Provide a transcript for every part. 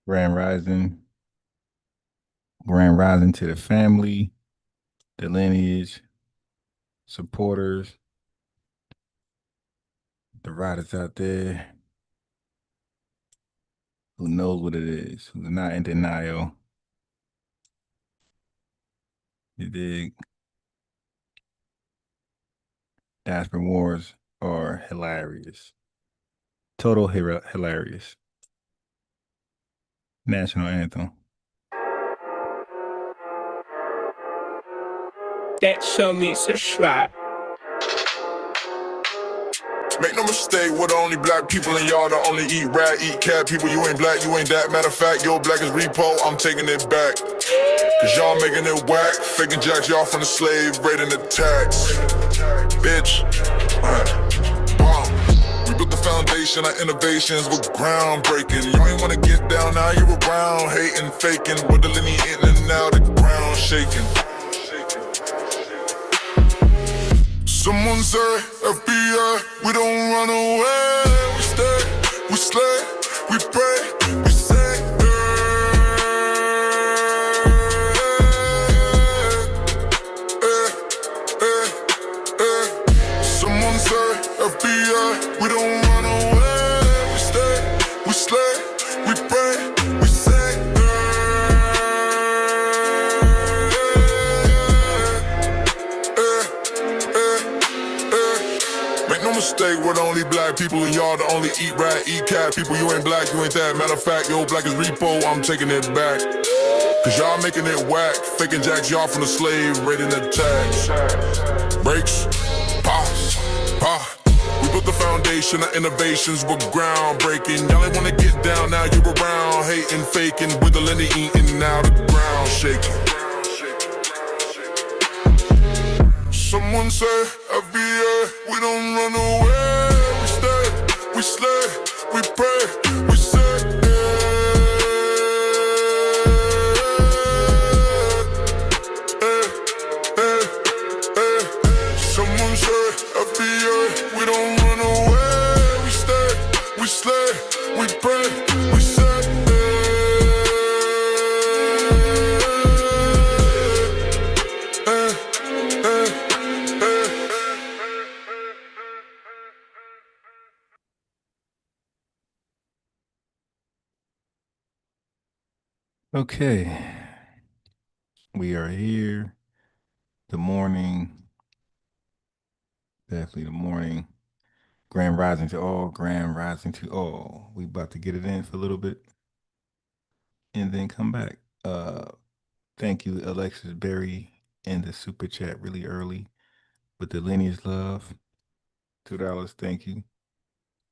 Grand Rising. Grand Rising to the family, the lineage, supporters, the riders out there who knows what it is, who's not in denial. You dig? Diaspora wars are hilarious. Total hilarious. National anthem. That show me subscribe. Make no mistake, we're the only black people in y'all that only eat rat, eat cat people. You ain't black, you ain't that. Matter of fact, your black is repo, I'm taking it back. Cause y'all making it whack, faking jacks, y'all from the slave, raiding the tax. Bitch. We built the foundation, our innovations were groundbreaking. You ain't wanna get down, now you're around, hating, faking, with the linear in and out, the ground shaking. Someone say, FBA, we don't run away. We stay, we slay, we pray, we say. Someone say, FBA, we don't run away. We stay, we slay, we pray, we say. Make no mistake, we're the only black people, and y'all the only eat rat, eat cat people. You ain't black, you ain't that. Matter of fact, yo, black is repo, I'm taking it back. Cause y'all making it whack, faking jacks, y'all from the slave, raiding the tax. Breaks, pause, pause. We built the foundation, our innovations were groundbreaking. Y'all ain't wanna get down, now you around, hating, faking, with the linear eating, now the ground shaking. Someone say, FBA, we don't run away. We stay, we slay, we pray, we say. Someone say, FBA, we don't run away. We stay, we slay, we pray, we say. Okay, we are here. The morning, definitely the morning. Grand rising to all, grand rising to all. We about to get it in for a little bit and then come back. Thank you, Alexis Berry, in the super chat really early with the lineage love. $2, thank you.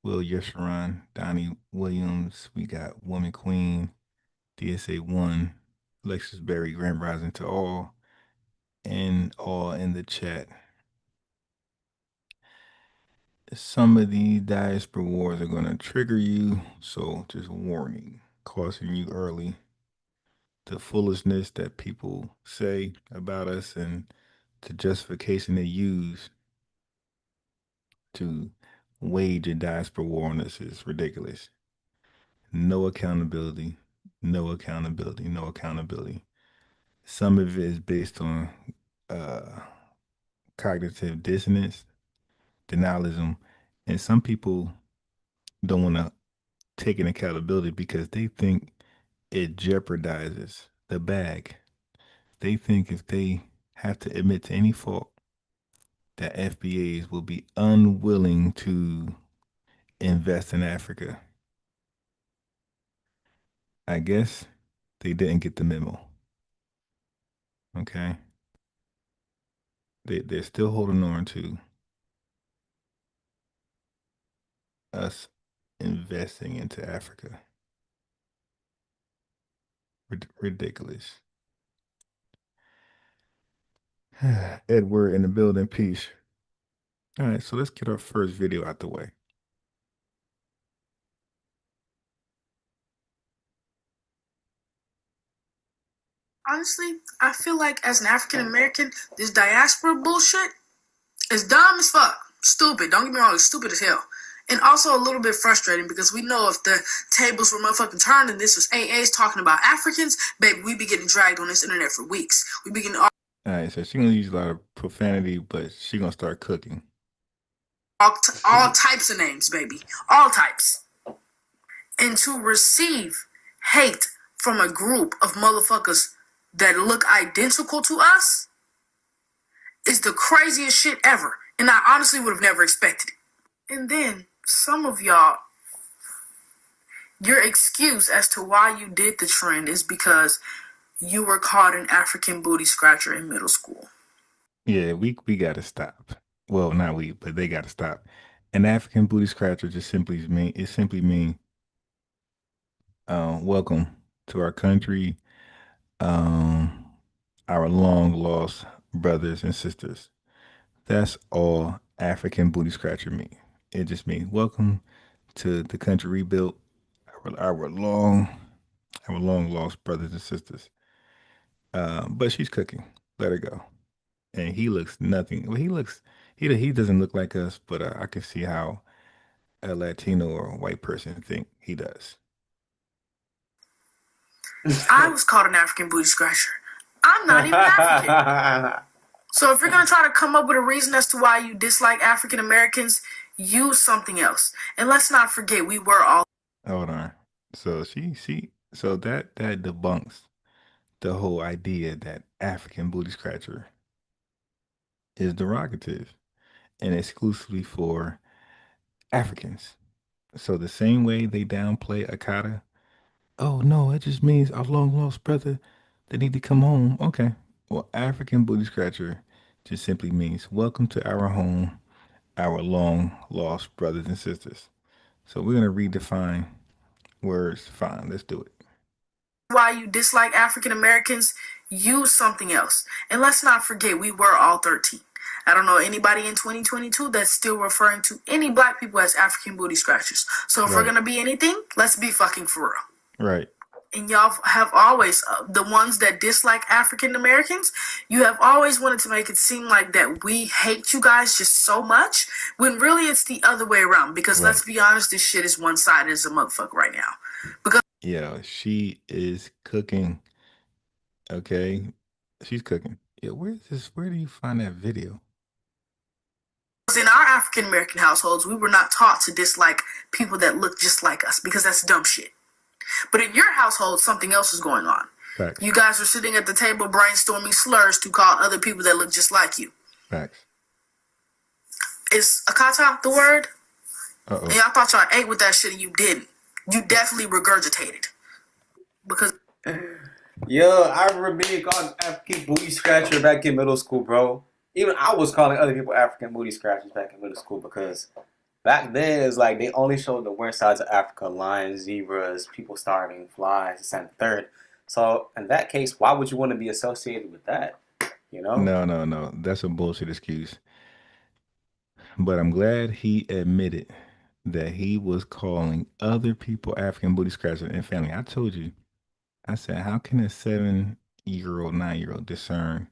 Will Yesharon, Donnie Williams, we got Woman Queen, DSA1, Alexis Berry, grand rising to all, and all in the chat. Some of the diaspora wars are going to trigger you, so just warning, caution you early. The foolishness that people say about us and the justification they use to wage a diaspora war on us is ridiculous. No accountability, no accountability, no accountability. Some of it is based on cognitive dissonance, denialism, and some people don't want to take an accountability because they think it jeopardizes the bag. They think if they have to admit to any fault, that FBAs will be unwilling to invest in Africa. I guess they didn't get the memo. Okay. They're still holding on to us investing into Africa. Ridiculous. Edward in the building, peace. All right, so let's get our first video out the way. Honestly, I feel like as an African American, this diaspora bullshit is dumb as fuck. Stupid. Don't get me wrong, it's stupid as hell. And also a little bit frustrating because we know if the tables were motherfucking turned and this was AAs talking about Africans, baby, we be getting dragged on this internet for weeks. We be getting all right, so she's gonna use a lot of profanity, but she's gonna start cooking. All types of names, baby. All types. And to receive hate from a group of motherfuckers that look identical to us is the craziest shit ever. And I honestly would have never expected it. And then some of y'all, your excuse as to why you did the trend is because you were called an African booty scratcher in middle school. Yeah, we gotta stop. Well, not we, but they gotta stop. An African booty scratcher just simply mean welcome to our country. our long lost brothers and sisters. That's all African booty scratcher mean. It just means welcome to the country rebuilt. Our long, our long lost brothers and sisters. But she's cooking. Let her go. And he looks nothing. Well, he doesn't look like us, but I can see how a Latino or a white person think he does. I was called an African booty scratcher. I'm not even African. So if you're going to try to come up with a reason as to why you dislike African Americans, use something else. And let's not forget, we were all. Hold on. So so that debunks the whole idea that African booty scratcher is derogative and exclusively for Africans. So the same way they downplay Akata, oh no, it just means our long lost brother. They need to come home. Okay. Well, African booty scratcher just simply means welcome to our home, our long lost brothers and sisters. So we're gonna redefine words. Fine, let's do it. Why you dislike African Americans, use something else. And let's not forget, we were all 13. I don't know anybody in 2022 that's still referring to any black people as African booty scratchers. So if we're Right. going to be anything, let's be fucking for real. Right. And y'all have always, the ones that dislike African Americans, you have always wanted to make it seem like that we hate you guys just so much, when really it's the other way around. Because Right. let's be honest, this shit is one-sided as a motherfucker right now. Because Yeah, she is cooking. Okay. She's cooking. Yeah, where's this? Where do you find that video? in our African American households, we were not taught to dislike people that look just like us, because that's dumb shit. But in your household, something else is going on. Facts. You guys are sitting at the table brainstorming slurs to call other people that look just like you. Facts. Is akata the word? Uh-oh. And y'all thought y'all ate with that shit and you didn't. You definitely regurgitated. Because Yo, I remember being called African booty scratcher back in middle school, bro. Even I was calling other people African booty scratchers back in middle school because back then it's like they only showed the worst sides of Africa: lions, zebras, people starving, flies, this and the third. So in that case, why would you want to be associated with that? You know? No. That's a bullshit excuse. But I'm glad he admitted that he was calling other people African booty scratchers and family. I told you, I said, how can a 7-year-old, 9-year-old discern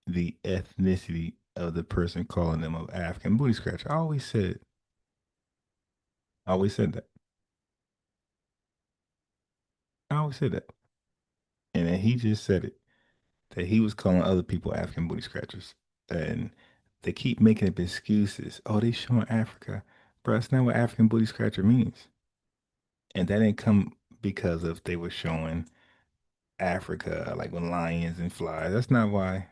the ethnicity of the person calling them an African booty scratcher? I always said that. I always said that. And then he just said it, that he was calling other people African booty scratchers. And they keep making up excuses. Oh, they showing Africa. Bro, that's not what African booty scratcher means. And that didn't come because of they were showing Africa, like with lions and flies. That's not why.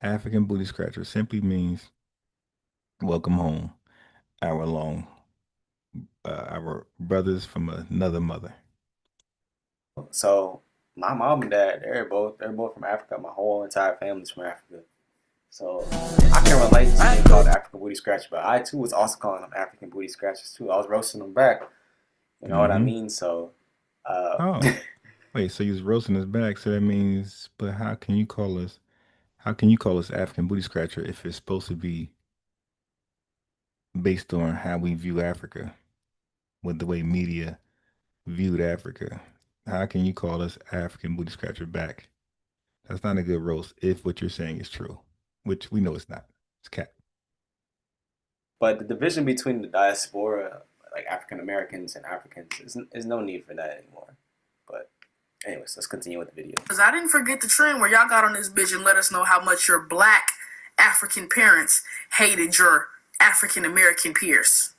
African booty scratcher simply means welcome home, our long, our brothers from another mother. So my mom and dad, they're both from Africa. My whole entire family's from Africa. So I can relate to being called African booty scratcher, but I too was also calling them African booty scratchers too. I was roasting them back. You know what I mean? So Oh, wait, so you was roasting us back. So that means, but how can you call us African booty scratcher if it's supposed to be based on how we view Africa, with the way media viewed Africa? How can you call us African booty scratcher back? That's not a good roast if what you're saying is true, which we know it's not. It's cap. but the division between the diaspora, like African Americans and Africans, is no need for that anymore. But anyways, let's continue with the video. because I didn't forget the trend where y'all got on this bitch and let us know how much your black African parents hated your African American peers.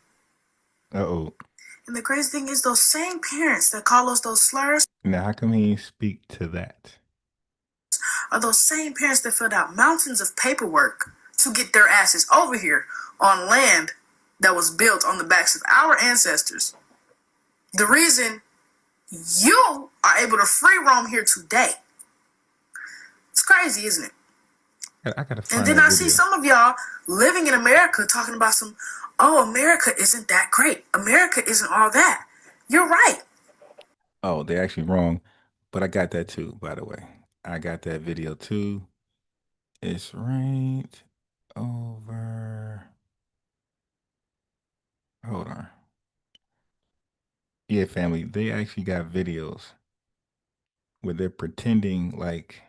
Uh-oh. And the crazy thing is, those same parents that call us those slurs Now, how come he didn't speak to that? are those same parents that filled out mountains of paperwork to get their asses over here on land that was built on the backs of our ancestors. The reason you are able to free roam here today. It's crazy, isn't it? I gotta find And then that I see video. some of y'all living in America talking about some, oh, America isn't that great. America isn't all that. You're right. Oh, they're actually wrong, but I got that too, by the way. I got that video too. It's right over. Hold on. Yeah, family, they actually got videos where they're pretending like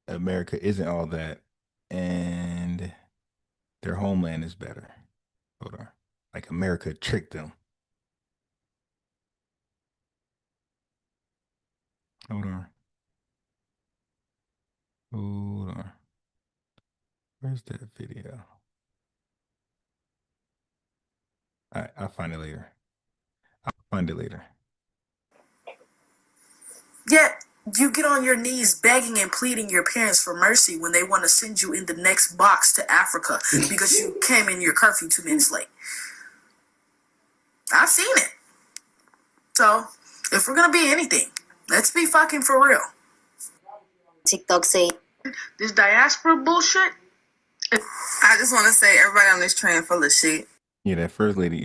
America isn't all that and their homeland is better. Hold on. Like America tricked them. Hold on. Hold on. Where's that video? I'll find it later. I'll find it later. Yet you get on your knees begging and pleading your parents for mercy when they want to send you in the next box to Africa because you came in your curfew 2 minutes late. I've seen it. So, if we're gonna be anything, let's be fucking for real. TikTok say This diaspora bullshit. I just want to say everybody on this train full of shit. Yeah, that first lady,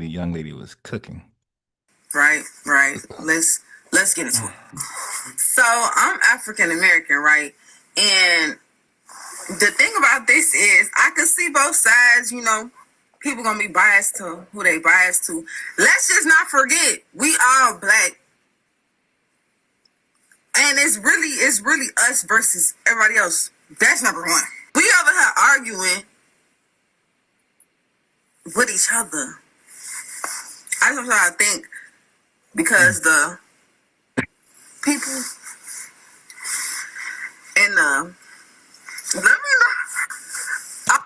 young lady was cooking. Right. Let's get into it. So I'm African American, right? And the thing about this is I can see both sides, you know. People gonna be biased to who they biased to. Let's just not forget we all black. And it's really us versus everybody else. That's number one. We over here arguing with each other. I just try to think because the people in let me know.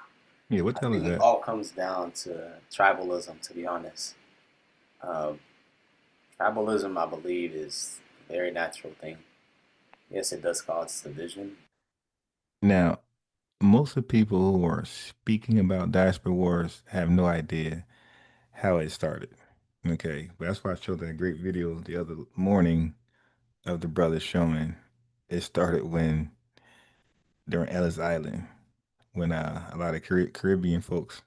Yeah, what the hell is It that? all comes down to tribalism, to be honest. Tribalism, I believe, is a very natural thing. Yes, it does cause division. Now, most of the people who are speaking about diaspora wars have no idea how it started. Okay, but that's why I showed that great video the other morning of the brothers showing it started when during Ellis Island, when a lot of Caribbean folks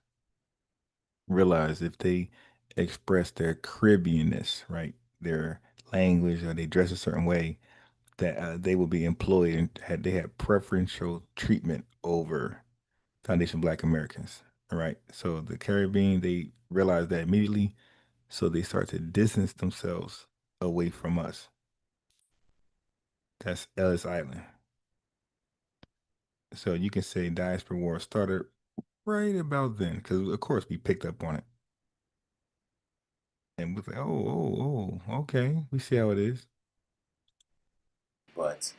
realized if they express their Caribbeanness, right, their language, or they dress a certain way, that they will be employed and they had preferential treatment over Foundation Black Americans. All right. So the Caribbean, they realized that immediately. So they start to distance themselves away from us. That's Ellis Island. So you can say diaspora war started right about then, because of course we picked up on it. And we're like, okay, we see how it is. But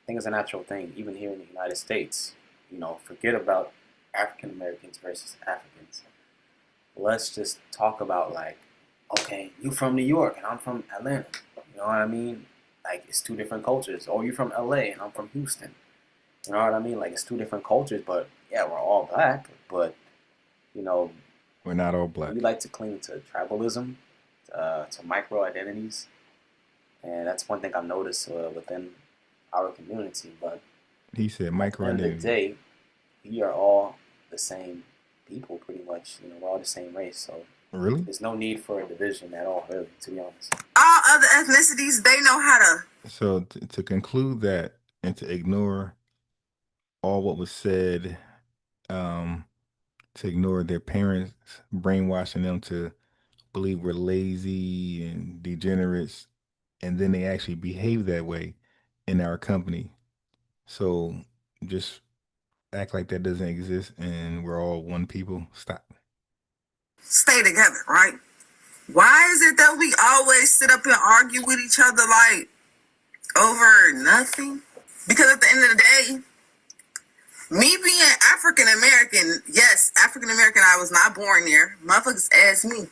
I think it's a natural thing, even here in the United States. You know, forget about African Americans versus Africans. Let's just talk about, like, okay, you from New York and I'm from Atlanta. You know what I mean? Like, it's two different cultures. Or you from LA and I'm from Houston. You know what I mean? Like, it's two different cultures, but yeah, we're all black. But, you know, We're not all black. we like to cling to tribalism, to micro identities. And that's one thing I've noticed within our community. But He said at micro the end of the identity. day, we are all the same people, pretty much. You know, we're all the same race. So Really? there's no need for a division at all, really, to be honest. All other ethnicities, they know how to. So to conclude that and to ignore all what was said, um, to ignore their parents brainwashing them to believe we're lazy and degenerates, and then they actually behave that way in our company. So just act like that doesn't exist and we're all one people. Stop. Stay together, right? Why is it that we always sit up and argue with each other like over nothing? Because at the end of the day, me being African American, yes, African American, I was not born there. Motherfuckers ask me.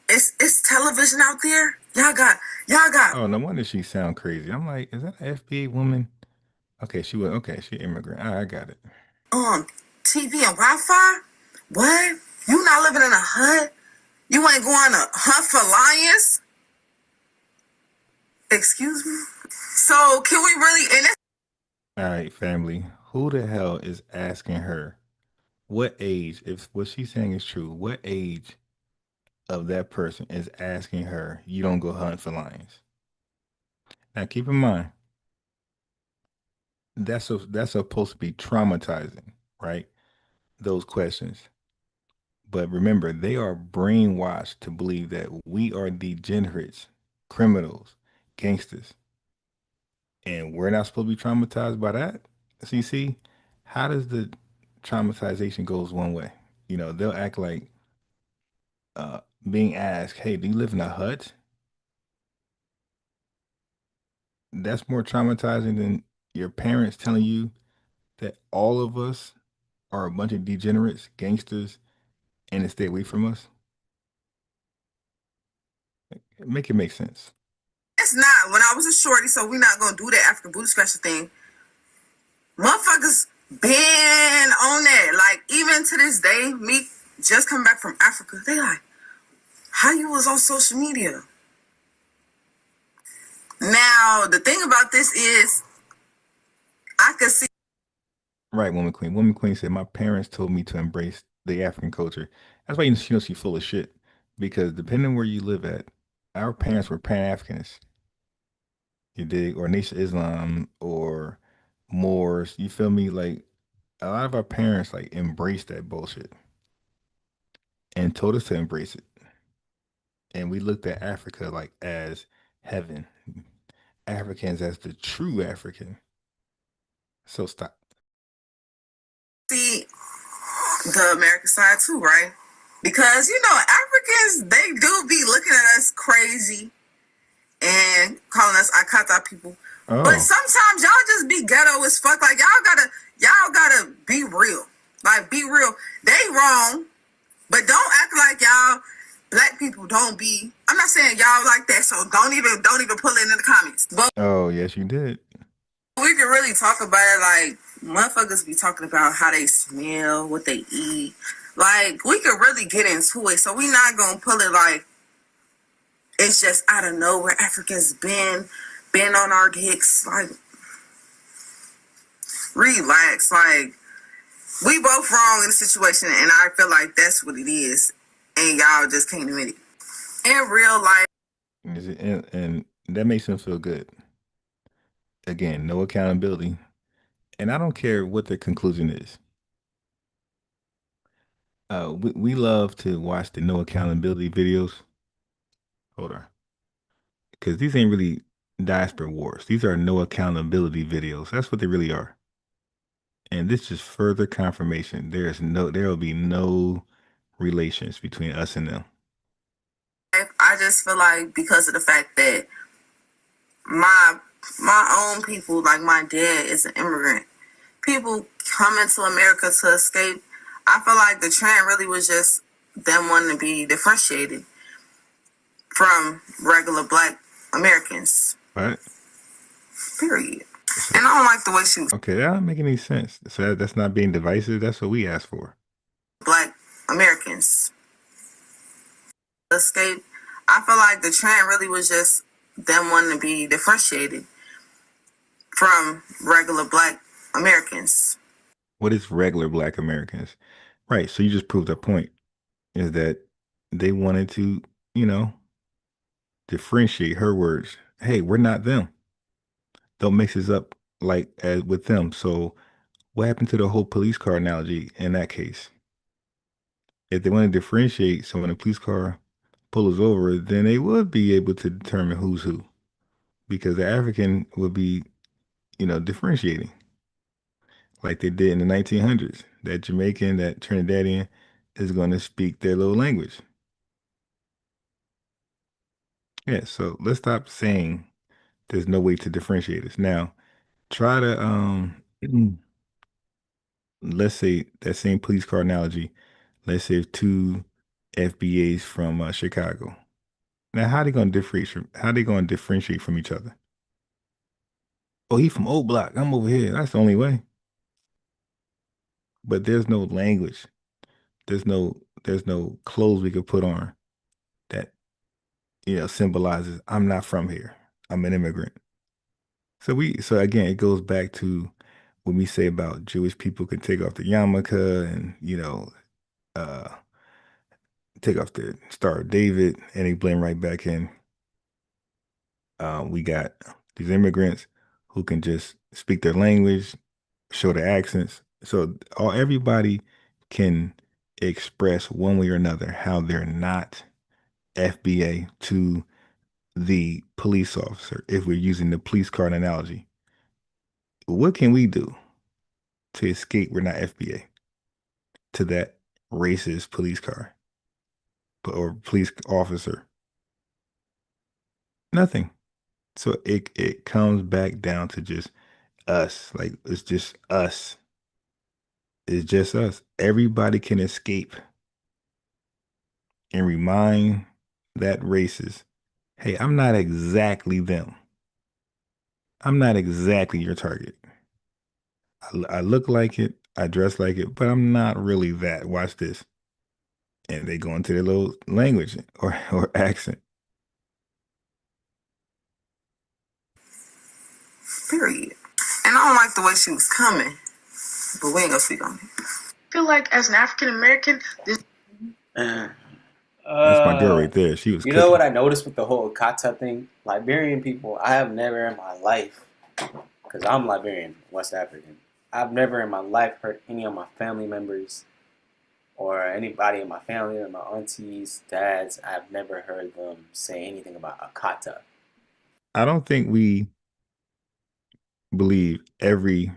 It's television out there. Y'all got Oh, no wonder she sound crazy. I'm like, is that an FBA woman? Okay, she immigrant. I got it. TV and Wi-Fi. What? You not living in a hut? You ain't going to hunt for lions? Excuse me? So can we really, and All right, family. Who the hell is asking her what age, if what she's saying is true, what age of that person is asking her, you don't go hunt for lions? Now keep in mind that's supposed to be traumatizing, right? Those questions. But remember, they are brainwashed to believe that we are degenerates, criminals, gangsters, and we're not supposed to be traumatized by that. So you see, how does the traumatization goes one way? They'll act like being asked, "Hey, do you live in a hut?" That's more traumatizing than your parents telling you that all of us are a bunch of degenerates, gangsters, and to stay away from us. Make it make sense. It's not. When I was a shorty, so we not gonna do that African booty scratcher thing. Motherfuckers been on that. Like, even to this day, me just coming back from Africa, they like, how you was on social media? Now, the thing about this is, I could see. Right, Woman Queen. Woman Queen said, "My parents told me to embrace the African culture." That's why she's full of shit. Because depending on where you live at, our parents were Pan-Africanists. You dig? Or Nation of Islam or Moors. You feel me? Like a lot of our parents like embraced that bullshit and told us to embrace it. And we looked at Africa like as heaven. Africans as the true African. So stop. See the American side too, right? Because Africans, they do be looking at us crazy and calling us Akata people. But Oh, sometimes y'all just be ghetto as fuck. Like, y'all gotta be real. Like, be real. They wrong, but don't act like y'all black people don't be. I'm not saying y'all like that, so don't even put it in the comments. But oh, yes, you did. we can really talk about it. Like, motherfuckers be talking about how they smell, what they eat. Like, we could really get into it. So we not gonna pull it like it's just out of nowhere. Africans been on our dicks. Like, relax. Like, we both wrong in the situation, and I feel like that's what it is. And y'all just can't admit it. In real life, And that makes them feel good. Again, no accountability. And I don't care what the conclusion is. We love to watch the no accountability videos. Hold on. Because these ain't really diaspora wars. These are no accountability videos. That's what they really are. And this is further confirmation. There will be no relations between us and them. I just feel like because of the fact that my own people, like my dad is an immigrant, people coming to America to escape. I feel like the trend really was just them wanting to be differentiated from regular black Americans. Right? Period. So, And I don't like the way she was okay, that don't make any sense. So that's not being divisive. That's what we asked for. black Americans escape. I feel like the trend really was just them wanting to be differentiated from regular black Americans. What is regular black Americans? Right. So you just proved a point is that they wanted to, you know, differentiate her words. Hey, we're not them. Don't mix us up like as with them. So what happened to the whole police car analogy in that case? If they want to differentiate, so when a police car pulls over, then they would be able to determine who's who because the African would be, differentiating like they did in the 1900s. That Jamaican, that Trinidadian is going to speak their little language. Yeah, so let's stop saying there's no way to differentiate us. Now, try to let's say that same police car analogy. Let's say two FBAs from Chicago. Now, how they going to differentiate from each other? Oh, he from Old Block. I'm over here. That's the only way. But there's no language. There's no clothes we could put on that symbolizes I'm not from here. I'm an immigrant. So again, it goes back to when we say about Jewish people can take off the yarmulke and uh take off the Star of David and they blend right back in. We got These immigrants who can just speak their language, show their accents. So everybody can express one way or another how they're not FBA to the police officer, if we're using the police card analogy. What can we do to escape we're not FBA to that racist police car or police officer? Nothing. So it comes back down to just us. Like it's just us. It's just us. Everybody can escape and remind that racist, hey, I'm not exactly them. I'm not exactly your target. I look like it, I dress like it, but I'm not really that. Watch this. And they go into their little language or accent. Period. And I don't like the way she was coming, but we ain't gonna speak on it. I feel like as an African American, this That's my girl right there. She was You cooking. know what I noticed with the whole kata thing? Liberian people, I have never in my life, because I'm Liberian, West African, I've never in my life heard any of my family members or anybody in my family or my aunties, dads, I've never heard them say anything about a kata. I don't think we believe every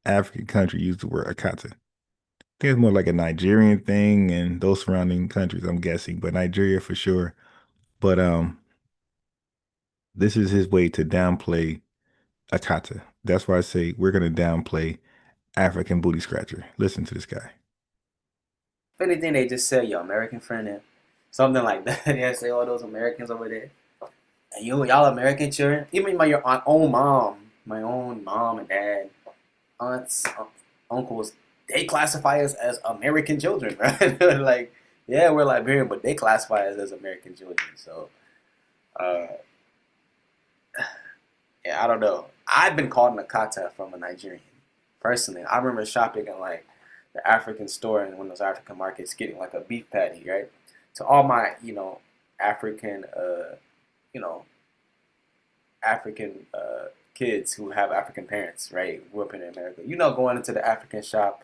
African country used the word akata. I think it's more like a Nigerian thing and those surrounding countries, I'm guessing, but Nigeria for sure. But this is his way to downplay akata. That's why I say we're gonna downplay African booty scratcher. Listen to this guy. If anything, they just say your American friend and something like that. They say all those Americans over there. And y'all American children, even my own mom, my own mom and dad, aunts, uncles, they classify us as American children, right? Like, yeah, we're Liberian, but they classify us as American children. So, yeah, I don't know. I've been called Nakata from a Nigerian, personally. I remember shopping in like the African store and one of those African markets, getting like a beef patty, right? To all my, African, African kids who have African parents, right? Grew up in America. Going into the African shop,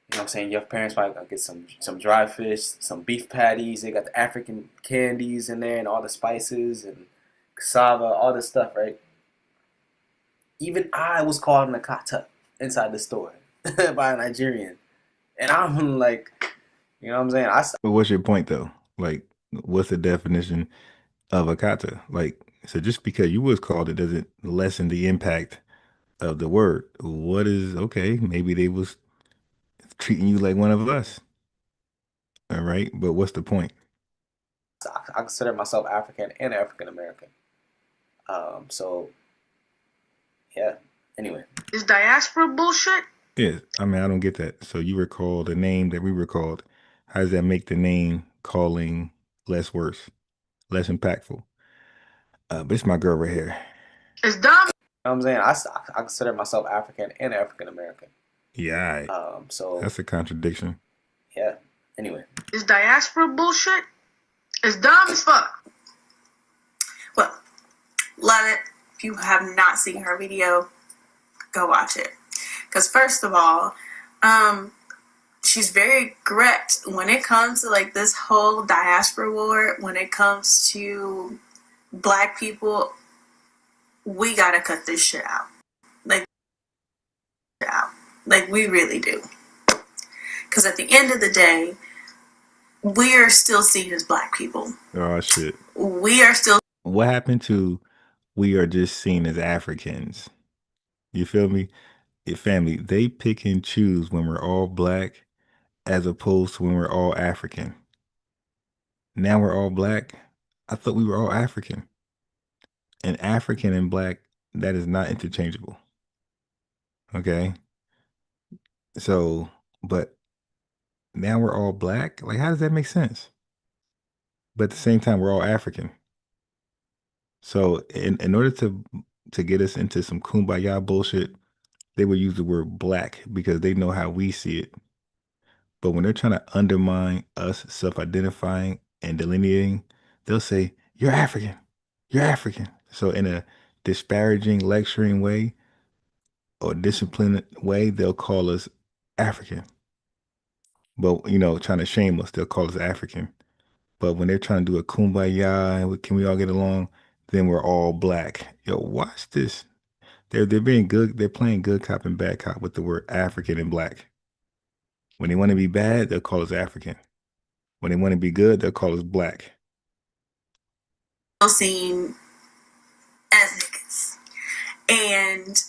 what I'm saying? Your parents probably gonna get some dry fish, some beef patties. They got the African candies in there and all the spices and cassava, all this stuff, right? Even I was called Nakata inside the store by a Nigerian. And I'm like, you know what I'm saying? But what's your point though? Like, what's the definition of akata? Like, so just because you was called it doesn't lessen the impact of the word. What is okay? Maybe they was treating you like one of us. All right, but what's the point? I consider myself African and African American. So, yeah. Anyway. is diaspora bullshit. Yeah, I mean, I don't get that. So you were called a name that we were called. How does that make the name calling less worse, less impactful? But it's my girl right here. It's dumb. You know what I'm saying? I consider myself African and African American. Yeah, so that's a contradiction. Yeah. Anyway. Is diaspora bullshit. It's dumb as fuck. Well, love it. If you have not seen her video, go watch it. Because first of all, she's very correct when it comes to like this whole diaspora war. When it comes to Black people, we gotta cut this shit out. Like we really do. Because at the end of the day, we are still seen as Black people. Oh shit. We are still. What happened to we are just seen as Africans? You feel me? Your family, they pick and choose when we're all Black as opposed to when we're all African. Now we're all Black. I thought we were all African. And African and Black, that is not interchangeable. Okay? So, but now we're all Black? Like, how does that make sense? But at the same time, we're all African. So, in order to get us into some kumbaya bullshit, they would use the word Black because they know how we see it. But when they're trying to undermine us self-identifying and delineating, they'll say, you're African. You're African. So in a disparaging, lecturing way or disciplined way, they'll call us African. But trying to shame us, they'll call us African. But when they're trying to do a kumbaya and can we all get along, then we're all black. Yo, watch this. They're being good. They're playing good cop and bad cop with the word African and black. When they want to be bad, they'll call us African. When they want to be good, they'll call us black. Seen as niggas. And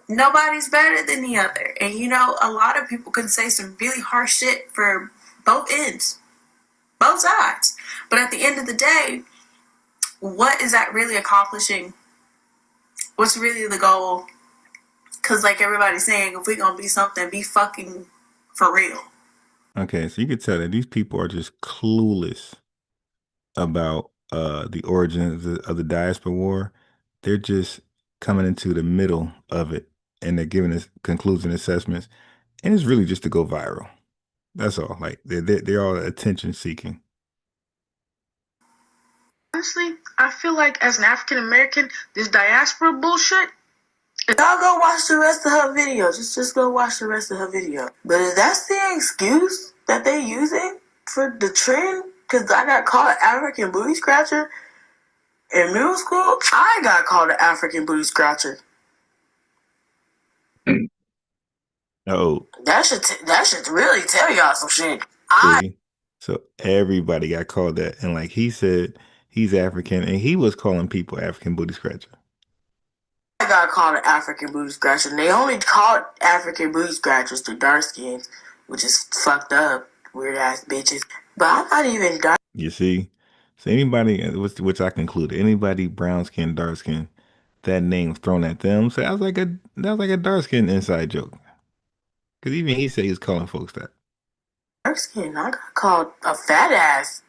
nobody's better than the other. And a lot of people can say some really harsh shit for both ends, both sides. But at the end of the day, what is that really accomplishing? What's really the goal? Because like everybody's saying, if we're going to be something, be fucking for real. Okay, so you could tell that these people are just clueless about the origins of the diaspora war. They're just coming into the middle of it and they're giving us conclusion assessments. And it's really just to go viral. That's all. Like they're all attention seeking. Honestly, I feel like as an African American, this diaspora bullshit. Y'all go watch the rest of her video. Just go watch the rest of her video. But if that's the excuse that they using for the trend, because I got called an African booty scratcher in middle school, I got called an African booty scratcher. Oh, That should really tell y'all some shit. see? So everybody got called that. And like he said, he's African and he was calling people African booty scratcher. I got called an African booty scratcher. And they only called African booty scratchers to dark skins, which is fucked up, weird ass bitches. But I'm not even dark. You see? So anybody, which I concluded, anybody brown skin, dark skin, that name thrown at them. So that was like a dark skin inside joke. Because even he said he was calling folks that. Dark skin. I got called a fat ass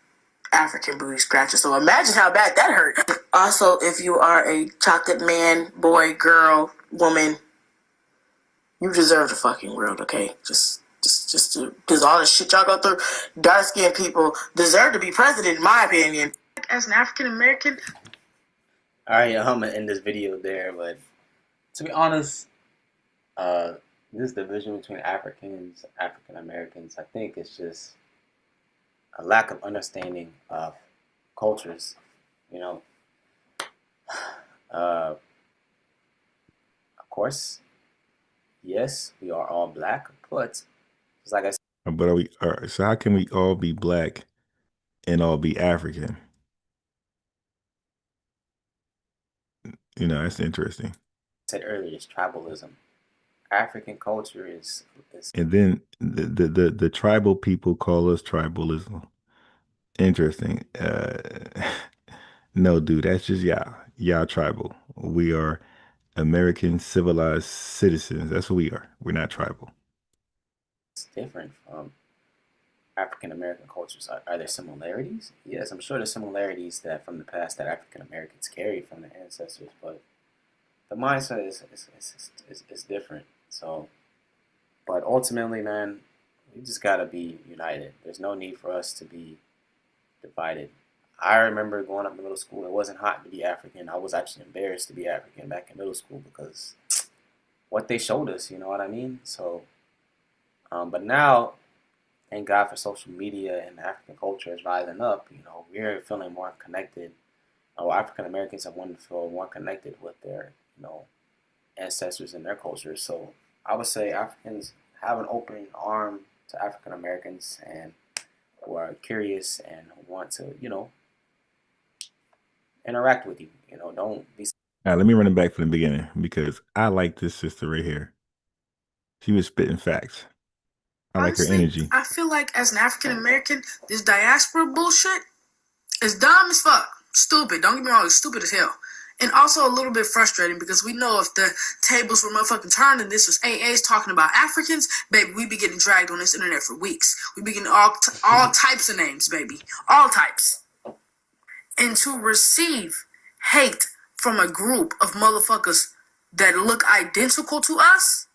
African booty scratcher. So imagine how bad that hurt. Also, if you are a chocolate man, boy, girl, woman, you deserve the fucking world, okay? Just because all the shit y'all go through, dark skinned people deserve to be president, in my opinion. As an African American. Alright, I'm gonna end this video there, but to be honest, this division between Africans, African Americans, I think it's just a lack of understanding of cultures, Of course, yes, we are all black, but just like I said, But so how can we all be black and all be African? That's interesting. said earlier, it's tribalism. African culture is And then the tribal people call us tribalism. Interesting. No, dude, that's just y'all tribal. We are American civilized citizens. That's what we are. We're not tribal. it's different from African American cultures. Are there similarities? Yes, I'm sure there's similarities that from the past that African Americans carry from their ancestors, but the mindset is different. So, but ultimately, man, we just gotta be united. There's no need for us to be divided. I remember going up in middle school, it wasn't hot to be African. I was actually embarrassed to be African back in middle school because what they showed us, you know what I mean? So, but now, thank God for social media and African culture is rising up. We're feeling more connected. African Americans have wanted to feel more connected with their, ancestors and their culture. So I would say Africans have an open arm to African Americans and who are curious and who want to, interact with you. Don't be. All right, let me run it back from the beginning because I like this sister right here. She was spitting facts. I like her energy. I feel like as an African American, this diaspora bullshit is dumb as fuck. Stupid. Don't get me wrong, it's stupid as hell. And also a little bit frustrating because we know if the tables were motherfucking turned and this was AAs talking about Africans, baby, we be getting dragged on this internet for weeks. We be getting all types of names, baby. All types. And to receive hate from a group of motherfuckers that look identical to us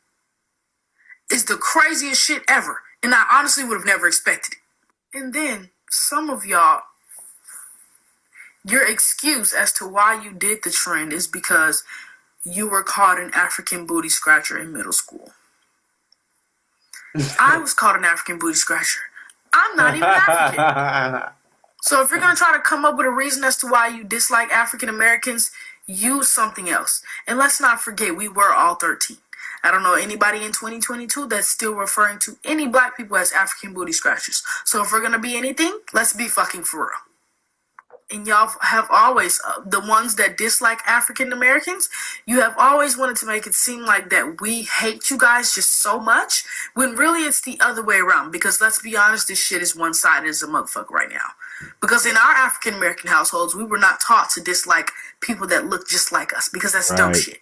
is the craziest shit ever. And I honestly would have never expected it. And then some of y'all Your excuse as to why you did the trend is because you were called an African booty scratcher in middle school. I was called an African booty scratcher. I'm not even African. So if you're going to try to come up with a reason as to why you dislike African Americans, use something else. And let's not forget, we were all 13. I don't know anybody in 2022 that's still referring to any black people as African booty scratchers. So if we're going to be anything, let's be fucking for real. And y'all have always, the ones that dislike African Americans, you have always wanted to make it seem like that we hate you guys just so much, when really it's the other way around. Because let's be honest, this shit is one-sided as a motherfucker right now. Because in our African American households, we were not taught to dislike people that look just like us, because that's dumb shit.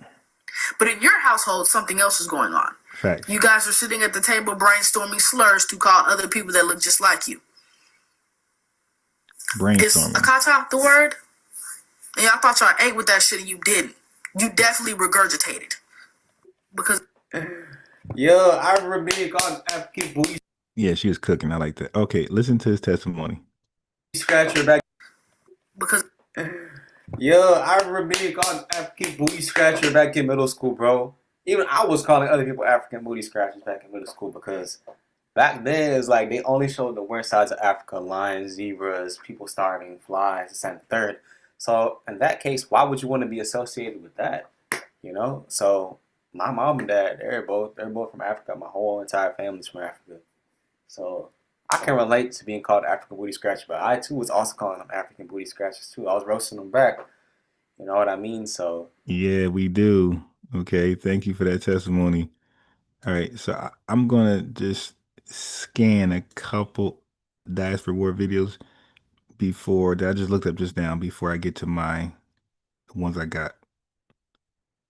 But in your household, something else is going on. Facts. You guys are sitting at the table brainstorming slurs to call other people that look just like you. Is akata the word? Yeah, I thought y'all ate with that shit and you didn't. You definitely regurgitated. Because Yo, I remember being called African booty. Yeah, she was cooking. I like that. Okay, listen to his testimony. Scratcher back. Because Yo, I remember being called African booty scratcher back in middle school, bro. Even I was calling other people African booty scratchers back in middle school because back then it's like they only showed the worst sides of Africa: lions, zebras, people starving, flies, this and third. So in that case, why would you want to be associated with that? You know? So my mom and dad, they're both from Africa. My whole entire family's from Africa. So I can relate to being called African booty scratcher, but I too was also calling them African booty scratchers too. I was roasting them back. You know what I mean? So yeah, we do. Okay, thank you for that testimony. All right, so I'm gonna just scan a couple diaspora war videos before that I just looked up just now before I get to the ones I got.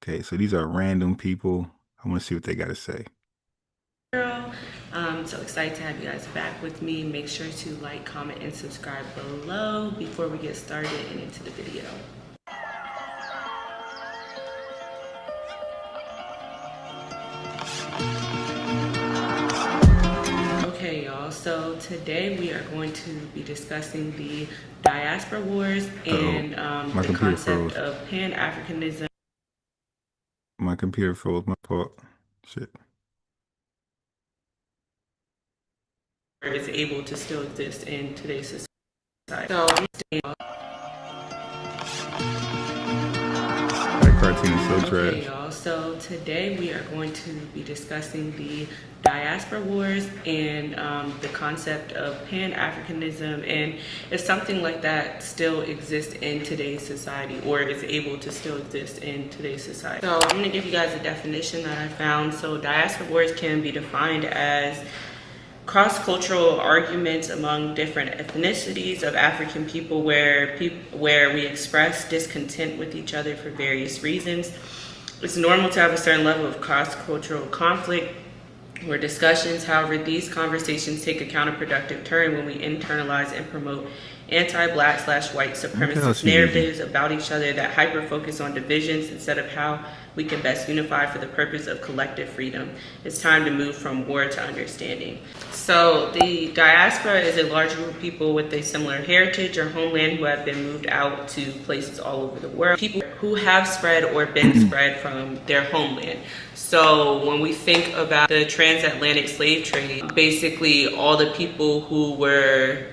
Okay, so these are random people. I want to see what they got to say. I'm so excited to have you guys back with me. Make sure to like, comment, and subscribe below before we get started and into the video. Okay, y'all, so today we are going to be discussing the diaspora wars and the concept of Pan-Africanism. My computer froze, my fault. Shit. Is able to still exist in today's society. So I'm staying. That cartoon is so trash. Okay, y'all. So today we are going to be discussing the diaspora wars and the concept of Pan-Africanism, and if something like that still exists in today's society, or is able to still exist in today's society. So I'm going to give you guys a definition that I found. So diaspora wars can be defined as cross-cultural arguments among different ethnicities of African people where we express discontent with each other for various reasons. It's normal to have a certain level of cross-cultural conflict or discussions. However, these conversations take a counterproductive turn when we internalize and promote anti-black/white supremacist narratives about each other that hyper-focus on divisions instead of how we can best unify for the purpose of collective freedom. It's time to move from war to understanding. So the diaspora is a large group of people with a similar heritage or homeland who have been moved out to places all over the world. People who have spread or been spread from their homeland. So when we think about the transatlantic slave trade, basically all the people who were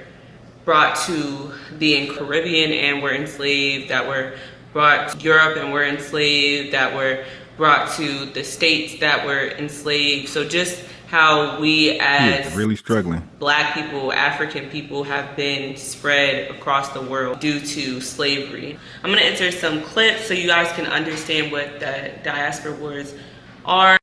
brought to the Caribbean and were enslaved, that were brought to Europe and were enslaved, that were brought to the States that were enslaved. So just how we as really struggling Black people, African people have been spread across the world due to slavery. I'm gonna insert some clips so you guys can understand what the diaspora wars are.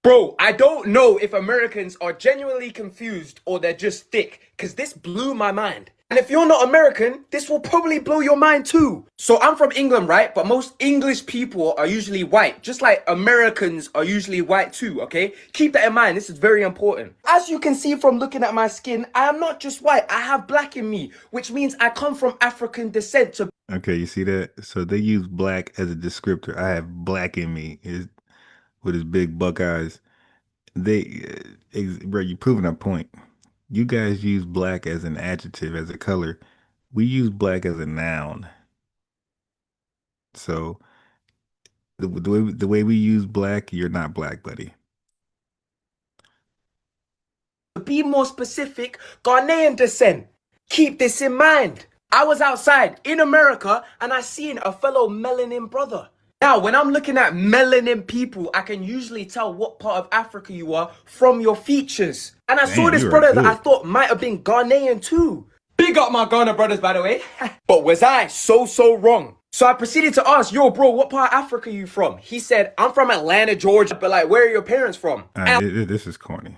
Bro, I don't know if Americans are genuinely confused or they're just thick, because this blew my mind. And if you're not American, this will probably blow your mind too. So I'm from England, right? But most English people are usually white, just like Americans are usually white too, okay? Keep that in mind, this is very important. As you can see from looking at my skin, I am not just white, I have black in me, which means I come from African descent. So okay, you see that? So they use black as a descriptor. I have black in me with his big buck eyes. Bro, you're proving our point. You guys use black as an adjective, as a color. We use black as a noun. So the way we use black, you're not black, buddy. To be more specific, Ghanaian descent. Keep this in mind. I was outside in America and I seen a fellow melanin brother. Now, when I'm looking at melanin people, I can usually tell what part of Africa you are from your features. And I saw Damn, this you are brother that I good. thought might have been Ghanaian too. Big up my Ghana brothers, by the way. But was I so wrong? So I proceeded to ask, yo, bro, what part of Africa are you from? He said, I'm from Atlanta, Georgia, but like, where are your parents from? This is corny.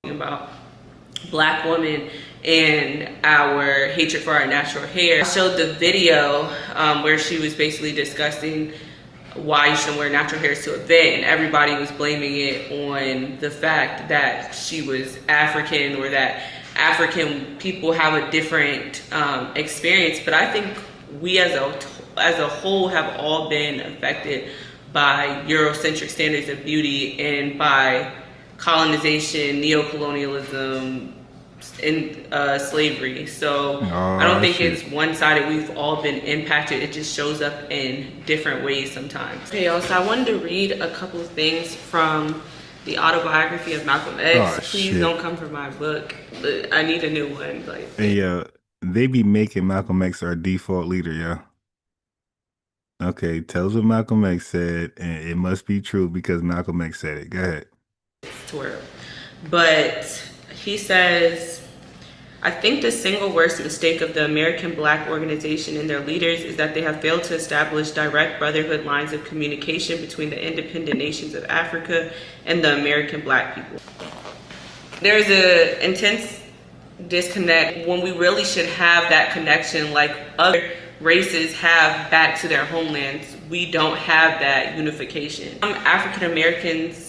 About black women and our hatred for our natural hair. I showed the video where she was basically discussing why you shouldn't wear natural hairs to an event, and everybody was blaming it on the fact that she was African or that African people have a different experience. But I think we as a whole have all been affected by Eurocentric standards of beauty and by colonization, neocolonialism, and slavery. So I don't think it's one-sided. We've all been impacted. It just shows up in different ways sometimes. Okay, y'all, so I wanted to read a couple of things from the autobiography of Malcolm X. Please don't come for my book. But I need a new one. Like, hey, they be making Malcolm X our default leader, yeah. Okay, tell us what Malcolm X said, and it must be true because Malcolm X said it. Go ahead. But he says, I think the single worst mistake of the American Black organization and their leaders is that they have failed to establish direct brotherhood lines of communication between the independent nations of Africa and the American Black people. There's an intense disconnect when we really should have that connection like other races have back to their homelands. We don't have that unification. African Americans'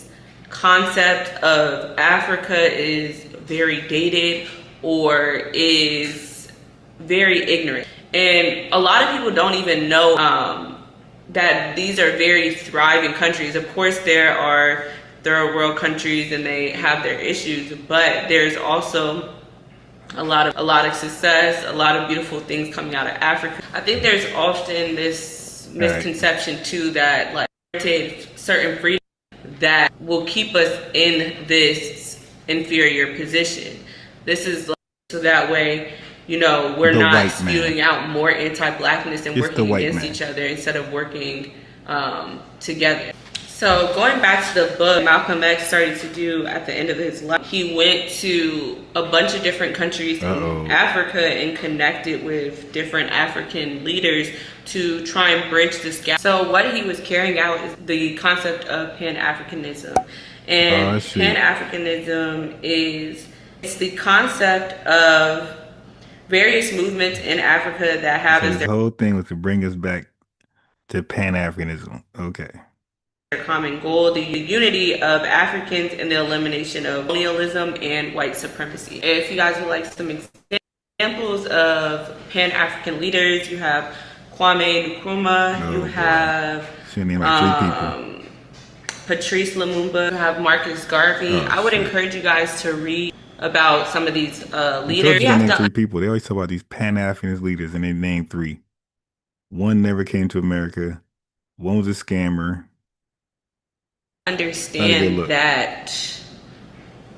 concept of Africa is very dated or is very ignorant. And a lot of people don't even know that these are very thriving countries. Of course, there are third world countries and they have their issues, but there's also a lot of success, a lot of beautiful things coming out of Africa. I think there's often this misconception too that like certain freedom that will keep us in this inferior position. This is like, so that way, you know, we're not spewing out more anti-blackness and working against each other instead of working together. So going back to the book Malcolm X started to do at the end of his life, he went to a bunch of different countries in Africa and connected with different African leaders to try and bridge this gap. So what he was carrying out is the concept of Pan-Africanism. And Pan-Africanism it's the concept of various movements in Africa that have as their whole thing was to bring us back to Pan-Africanism. Okay. Their common goal, the unity of Africans and the elimination of colonialism and white supremacy. If you guys would like some examples of Pan-African leaders, you have Kwame Nkrumah, you have Patrice Lumumba, you have Marcus Garvey. I would encourage you guys to read about some of these leaders. You name three people. They always talk about these Pan-Africanist leaders and they name three. One never came to America. One was a scammer. Understand that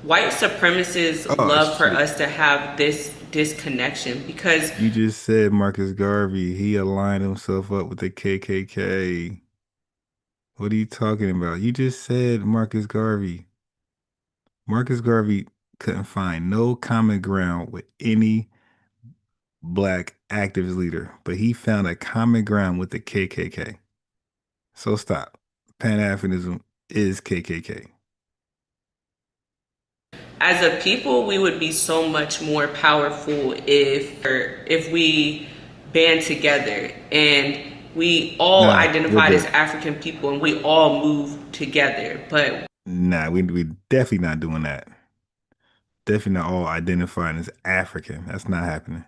white supremacists love for us to have this disconnection because you just said Marcus Garvey, he aligned himself up with the KKK. What are you talking about? You just said Marcus Garvey. Marcus Garvey couldn't find no common ground with any black activist leader, but he found a common ground with the KKK. So stop. Pan-Africanism is KKK. As a people, we would be so much more powerful if we band together and we all identified as African people and we all move together. But we definitely not doing that. Definitely not all identifying as African. That's not happening.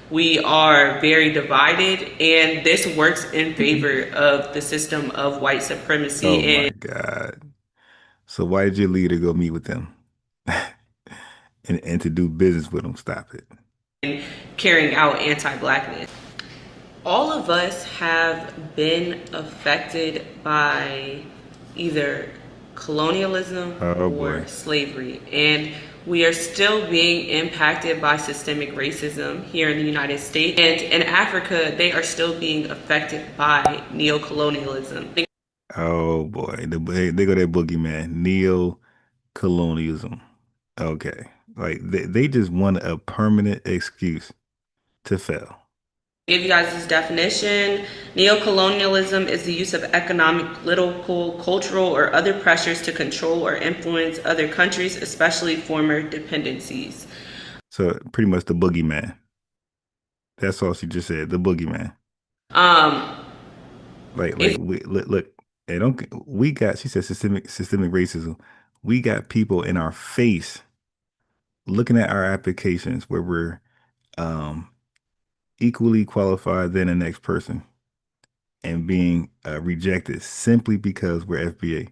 We are very divided, and this works in favor of the system of white supremacy. Oh my God. So why did your leader go meet with them? and to do business with them? Stop it. And carrying out anti-blackness. All of us have been affected by either colonialism Oh or boy. slavery, and we are still being impacted by systemic racism here in the United States. And in Africa, they are still being affected by neocolonialism. Oh boy. They go that boogeyman. Neo-colonialism. Okay. Like they just want a permanent excuse to fail. Give you guys this definition. Neocolonialism is the use of economic, political, cultural, or other pressures to control or influence other countries, especially former dependencies. So pretty much the boogeyman. That's all she just said. The boogeyman. Um, Like if look. They don't. We got. She said systemic racism. We got people in our face looking at our applications where we're um equally qualified than the next person and being rejected simply because we're FBA.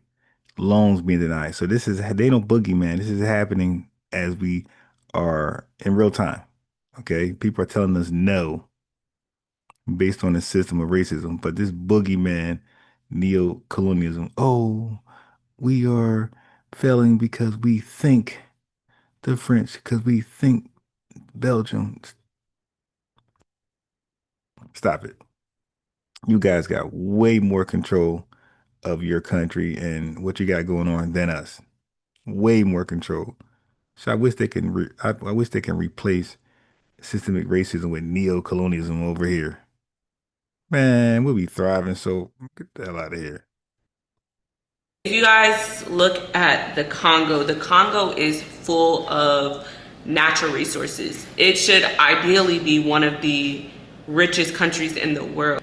Loans being denied. So this is they don't boogeyman. This is happening as we are in real time. Okay, people are telling us no based on the system of racism, but this boogeyman neo-colonialism. Oh, we are failing because we think the French, because we think Belgium. Stop it. You guys got way more control of your country and what you got going on than us. Way more control. So I wish they can. I wish they can replace systemic racism with neo-colonialism over here. Man, we'll be thriving. So get the hell out of here. if you guys look at the Congo is full of natural resources. It should ideally be one of the richest countries in the world,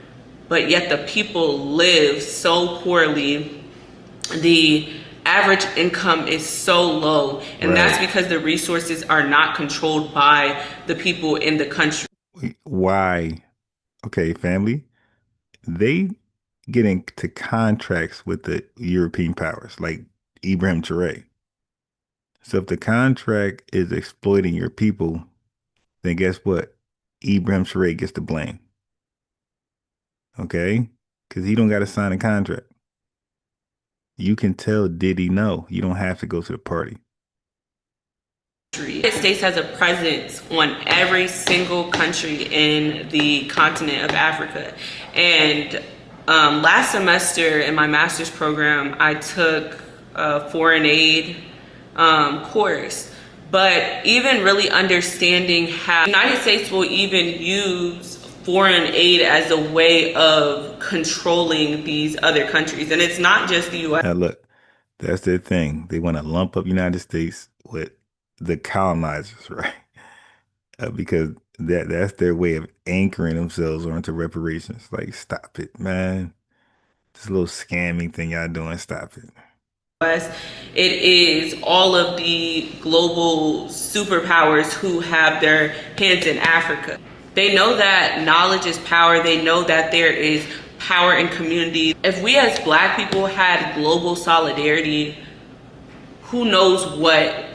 but yet the people live so poorly. The average income is so low, and that's Right. because the resources are not controlled by the people in the country. Why? Okay, family. They get into contracts with the European powers, like Ibrahim Traore. So if the contract is exploiting your people, then guess what? Ibrahim Traore gets the blame. Okay? Because he don't got to sign a contract. You can tell Diddy no. You don't have to go to the party. The United States has a presence on every single country in the continent of Africa. And last semester in my master's program, I took a foreign aid course. But even really understanding how the United States will even use foreign aid as a way of controlling these other countries. And it's not just the US. Now look, that's their thing. They want to lump up United States with the colonizers, right? Because that's their way of anchoring themselves onto reparations. Like, stop it, man. This little scamming thing y'all doing, stop it. It is all of the global superpowers who have their hands in Africa. They know that knowledge is power. They know that there is power in community. If we as Black people had global solidarity, who knows what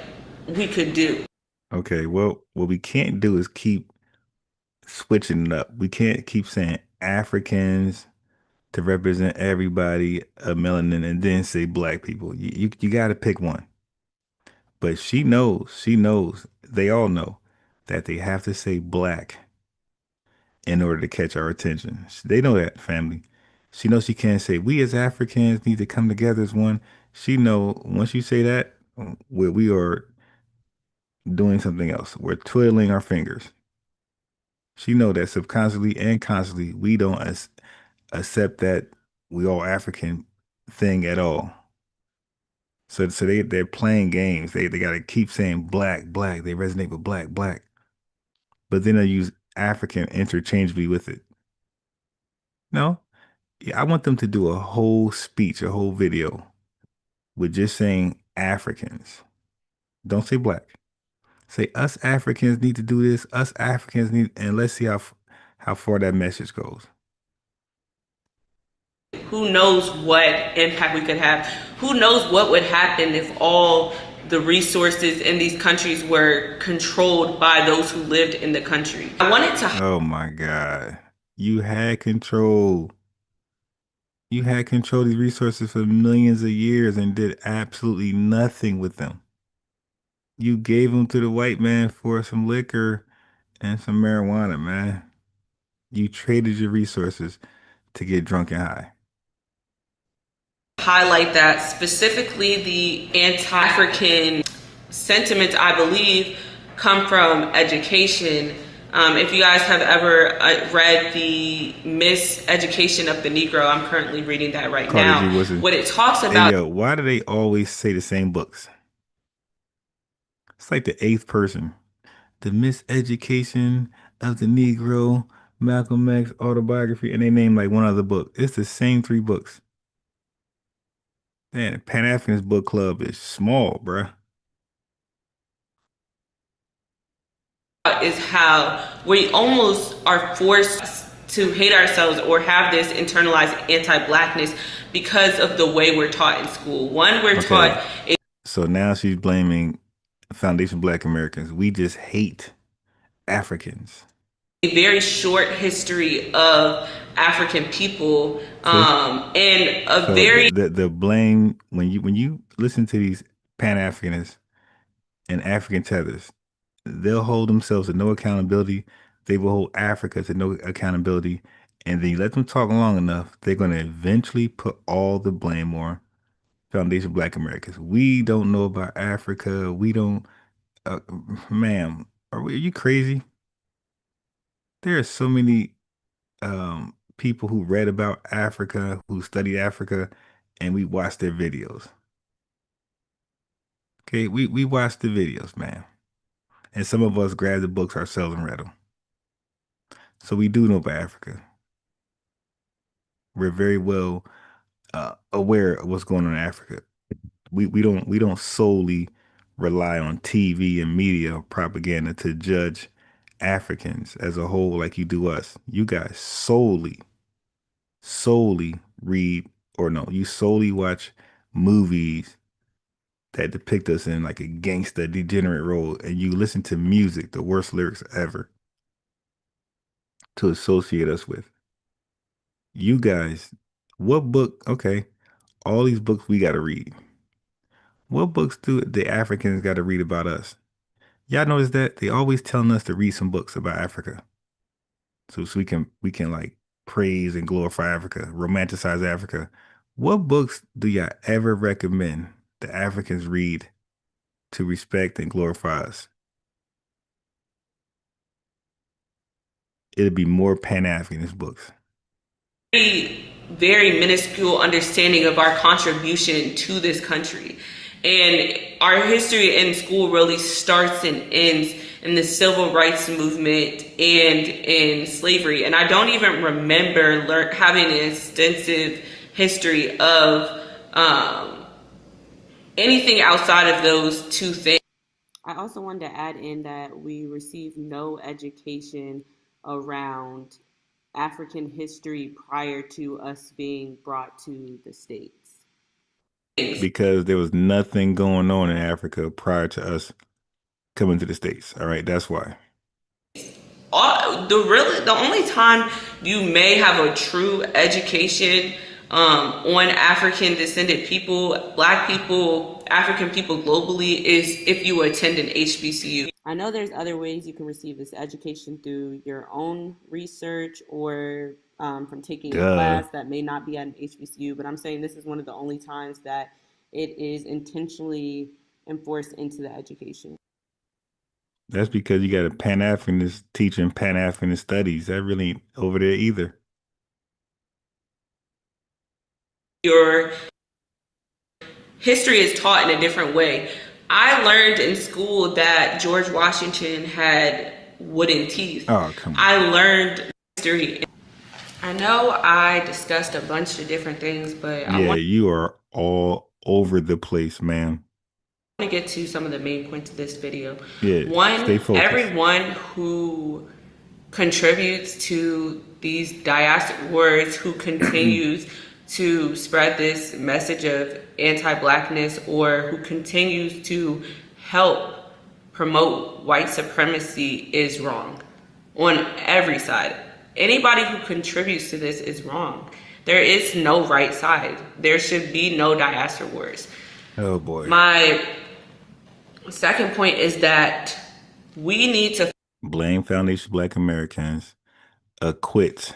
we could do. Okay, well, what we can't do is keep switching it up. We can't keep saying Africans to represent everybody of melanin and then say Black people. You got to pick one. But she knows, they all know that they have to say Black in order to catch our attention. They know that, family. She knows she can't say we as Africans need to come together as one. She know once you say that, we are doing something else. We're twiddling our fingers. She know that subconsciously and consciously we don't accept that we all African thing at all. So they're playing games. They got to keep saying Black, Black. They resonate with Black, Black. But then they use African interchangeably with it. No, yeah, I want them to do a whole speech, a whole video with just saying Africans. Don't say Black. Say us Africans need to do this. Us Africans need, and let's see how far that message goes. Who knows what impact we could have? Who knows what would happen if all the resources in these countries were controlled by those who lived in the country? I wanted to. Oh my God. You had control. You had control of these resources for millions of years and did absolutely nothing with them. You gave them to the white man for some liquor and some marijuana, man. You traded your resources to get drunk and high. Highlight that specifically the anti-African sentiments, I believe, come from education. If you guys have ever read the Miseducation of the Negro, I'm currently reading that right Carter now. G. Woodson. What it talks Hey, about. yo, why do they always say the same books? It's like the eighth person. The Miseducation of the Negro, Malcolm X autobiography, and they name like one other book. It's the same three books. Man, Pan-Africanist book club is small, bruh. Is how we almost are forced to hate ourselves or have this internalized anti-blackness because of the way we're taught in school. One, we're taught. So now she's blaming Foundation Black Americans. We just hate Africans. A very short history of African people, and a So very the blame when you listen to these Pan-Africanists and African tethers, they'll hold themselves to no accountability. They will hold Africa to no accountability. And then you let them talk long enough, they're going to eventually put all the blame on Foundation Black Americans. We don't know about Africa. We don't, ma'am, are you crazy? There are so many people who read about Africa, who studied Africa, and we watched their videos. Okay, we watched the videos, man. And some of us grabbed the books ourselves and read them. So we do know about Africa. We're very well aware of what's going on in Africa. We don't solely rely on TV and media or propaganda to judge Africans as a whole like you do us. You guys solely read or no, you solely watch movies that depict us in like a gangster degenerate role, and you listen to music, the worst lyrics ever, to associate us with. You guys, what book? Okay, all these books we got to read. What books do the Africans got to read about us? Y'all notice that they always telling us to read some books about Africa, so we can like praise and glorify Africa, romanticize Africa. What books do y'all ever recommend the Africans read to respect and glorify us? It'd be more Pan-Africanist books. very, very minuscule understanding of our contribution to this country. And our history in school really starts and ends in the civil rights movement and in slavery. And I don't even remember having an extensive history of anything outside of those two things. I also wanted to add in that we received no education around African history prior to us being brought to the States. Because there was nothing going on in Africa prior to us coming to the States. All right, that's why. The only time you may have a true education on African descended people, Black people, African people globally is if you attend an HBCU. I know there's other ways you can receive this education through your own research or from taking a class that may not be at an HBCU, but I'm saying this is one of the only times that it is intentionally enforced into the education. That's because you got a Pan-Africanist teaching Pan-Africanist studies. That really ain't over there either. Your history is taught in a different way. I learned in school that George Washington had wooden teeth. Oh, come on. I learned history. I know I discussed a bunch of different things, but you are all over the place, man. I want to get to some of the main points of this video. Yeah, one, stay focused. Everyone who contributes to these diasporas, who continues to spread this message of anti-Blackness, or who continues to help promote white supremacy is wrong on every side. Anybody who contributes to this is wrong. There is no right side. There should be no diaspora wars. Oh boy. My second point is that we need to blame Foundation Black Americans, acquit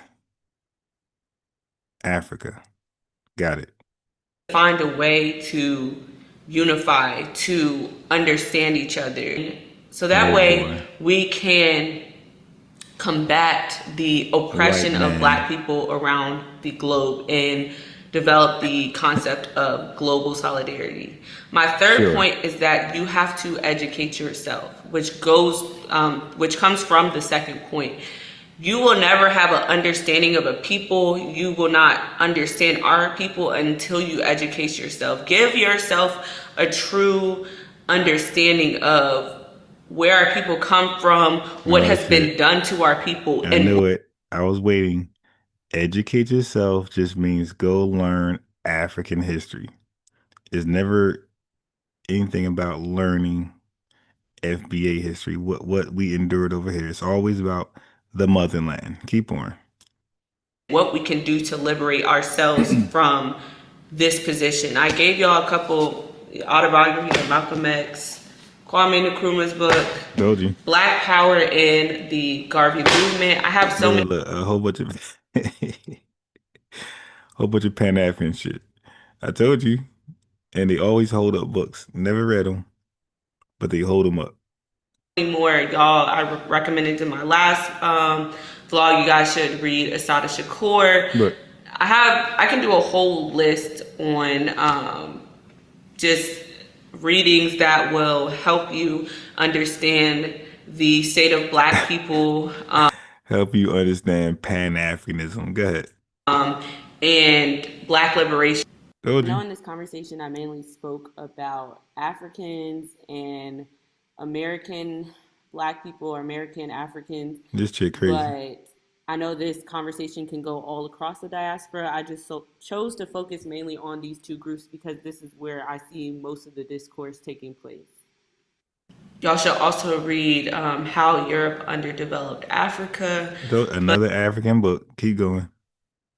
Africa. Got it. find a way to unify, to understand each other. So that way we can combat the oppression of Black people around the globe and develop the concept of global solidarity. My third point is that you have to educate yourself, which comes from the second point. You will never have an understanding of a people. You will not understand our people until you educate yourself. Give yourself a true understanding of where our people come from, what has been done to our people. I knew it. I was waiting. Educate yourself just means go learn African history. It's never anything about learning FBA history, what we endured over here. It's always about the motherland. Keep on. What we can do to liberate ourselves from this position. I gave y'all a couple autobiographies of Malcolm X, Kwame Nkrumah's book, Told you. Black Power and the Garvey Movement. I have so many. Look, a whole bunch of whole bunch of Pan-African shit. I told you. And they always hold up books. Never read them, but they hold them up. More, y'all. I recommended in my last vlog. You guys should read Assata Shakur. Look, I can do a whole list on just readings that will help you understand the state of Black people. Help you understand Pan-Africanism. Go ahead. And Black liberation. Told you. I know in this conversation I mainly spoke about Africans and American Black people or American Africans. This chick crazy. But I know this conversation can go all across the diaspora. I just chose to focus mainly on these two groups because this is where I see most of the discourse taking place. Y'all should also read How Europe Underdeveloped Africa. Another African book. Keep going.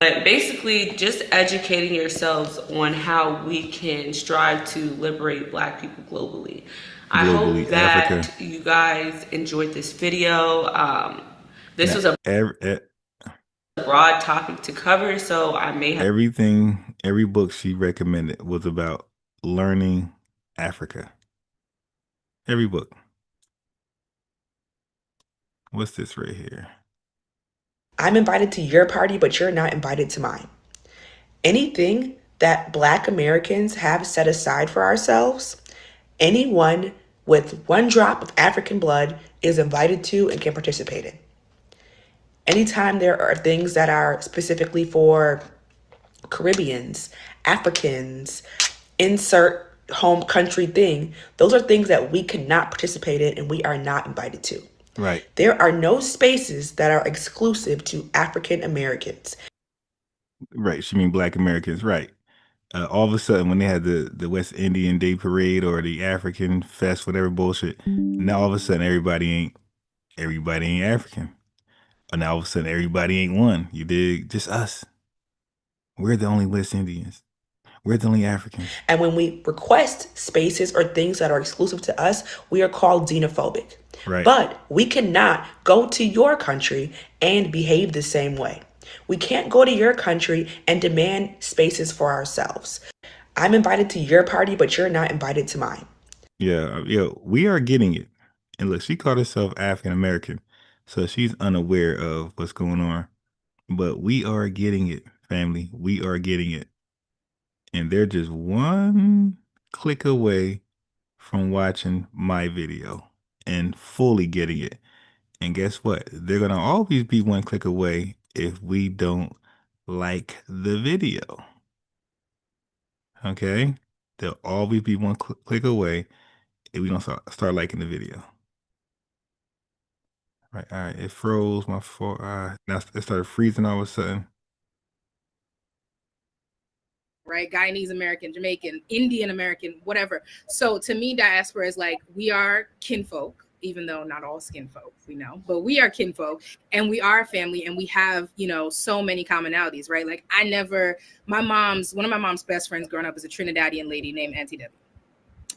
But basically, just educating yourselves on how we can strive to liberate Black people globally. I hope that Africa. You guys enjoyed this video. This was a broad topic to cover, so I may have... Every book she recommended was about learning Africa. Every book. What's this right here? I'm invited to your party, but you're not invited to mine. Anything that Black Americans have set aside for ourselves, anyone with one drop of African blood is invited to and can participate in. Anytime there are things that are specifically for Caribbeans, Africans, insert home country thing, those are things that we cannot participate in and we are not invited to. Right. There are no spaces that are exclusive to African Americans. Right. She mean Black Americans. Right. All of a sudden, when they had the West Indian Day Parade or the African Fest, whatever bullshit, now all of a sudden everybody ain't African. And now all of a sudden everybody ain't one. You dig? Just us. We're the only West Indians. We're the only Africans. And when we request spaces or things that are exclusive to us, we are called xenophobic. Right. But we cannot go to your country and behave the same way. We can't go to your country and demand spaces for ourselves. I'm invited to your party, but you're not invited to mine. Yeah, we are getting it. And look, she called herself African American, so she's unaware of what's going on. But we are getting it, family. We are getting it. And they're just one click away from watching my video and fully getting it. And guess what? They're going to always be one click away if we don't like the video. Okay? They'll always be one click away if we don't start liking the video. Right. All right. It froze. My fault. Now it started freezing all of a sudden. Right? Guyanese American, Jamaican, Indian American, whatever. So to me, diaspora is like, we are kinfolk. even though not all skin folk, we know, but we are kinfolk and we are a family and we have, so many commonalities, right? Like one of my mom's best friends growing up is a Trinidadian lady named Auntie Debbie.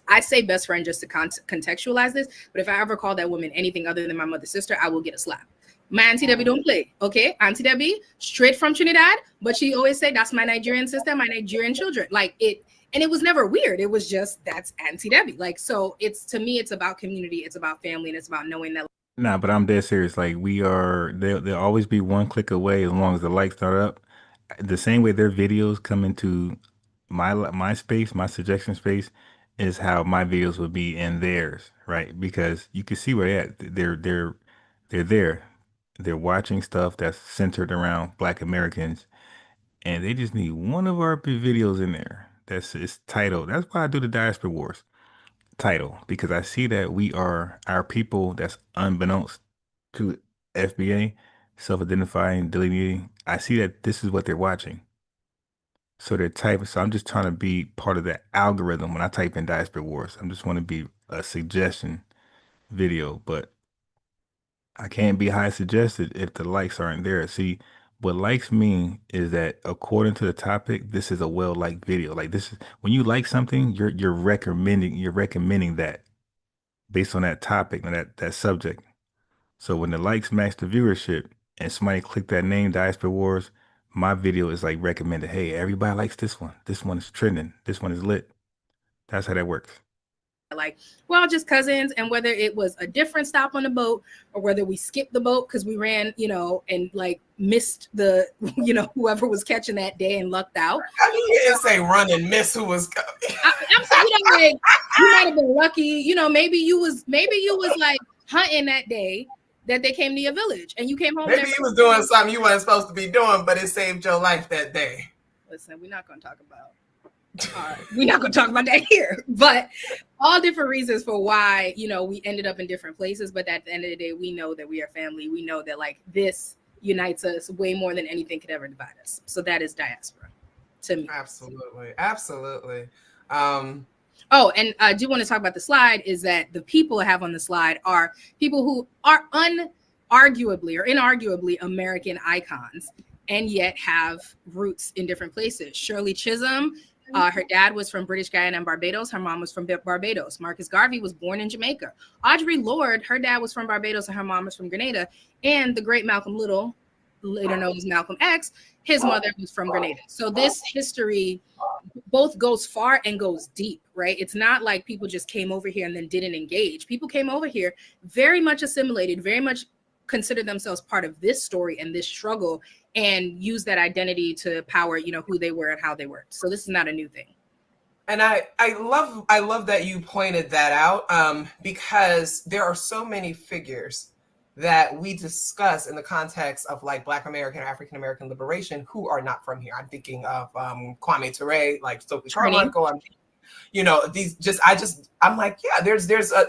I say best friend just to contextualize this, but if I ever call that woman anything other than my mother's sister, I will get a slap. My Auntie Debbie don't play, okay? Auntie Debbie, straight from Trinidad, but she always say, that's my Nigerian sister, my Nigerian children. Like it, and it was never weird. It was just, that's Auntie Debbie. Like, so to me, it's about community, it's about family, and it's about knowing that. Nah, but I'm dead serious. Like they'll always be one click away as long as the likes start up. The same way their videos come into my space, my suggestion space, is how my videos would be in theirs, right? Because you can see where they're at. They're there. They're watching stuff that's centered around Black Americans, and they just need one of our videos in there. That's it's titled. That's why I do the Diaspora Wars title, because I see that we are our people that's unbeknownst to FBA, self-identifying, delineating. I see that this is what they're watching. So they're typing. So I'm just trying to be part of that algorithm when I type in Diaspora Wars. I just want to be a suggestion video, but I can't be high suggested if the likes aren't there. See, what likes mean is that according to the topic, this is a well-liked video. Like this is when you like something, you're recommending that based on that topic and that subject. So when the likes match the viewership and somebody click that name, Diaspora Wars, my video is like recommended. Hey, everybody likes this one. This one is trending. This one is lit. That's how that works. Like, we're all just cousins, and whether it was a different stop on the boat or whether we skipped the boat because we ran, and like missed the, whoever was catching that day and lucked out. I mean, you didn't say run and miss who was coming. I'm saying, like you might have been lucky, maybe you was like hunting that day that they came to your village and you came home. Maybe you was doing something you weren't supposed to be doing, but it saved your life that day. Listen, we're not going to talk about that here, but all different reasons for why, we ended up in different places. But at the end of the day, we know that we are family. We know that like this unites us way more than anything could ever divide us. So that is diaspora to me. Absolutely. Absolutely. Oh, and I do want to talk about the slide is that the people I have on the slide are people who are unarguably or inarguably American icons and yet have roots in different places. Shirley Chisholm, her dad was from British Guyana and Barbados. Her mom was from Barbados. Marcus Garvey was born in Jamaica. Audre Lorde, her dad was from Barbados and her mom was from Grenada. And the great Malcolm Little, later known as Malcolm X, his mother was from Grenada. So this history both goes far and goes deep, right? It's not like people just came over here and then didn't engage. People came over here very much assimilated, very much considered themselves part of this story and this struggle and use that identity to power, who they were and how they worked. So this is not a new thing. And I love that you pointed that out because there are so many figures that we discuss in the context of like Black American, African American liberation who are not from here. I'm thinking of Kwame Ture, like Stokely Carmichael. I'm like, yeah, there's a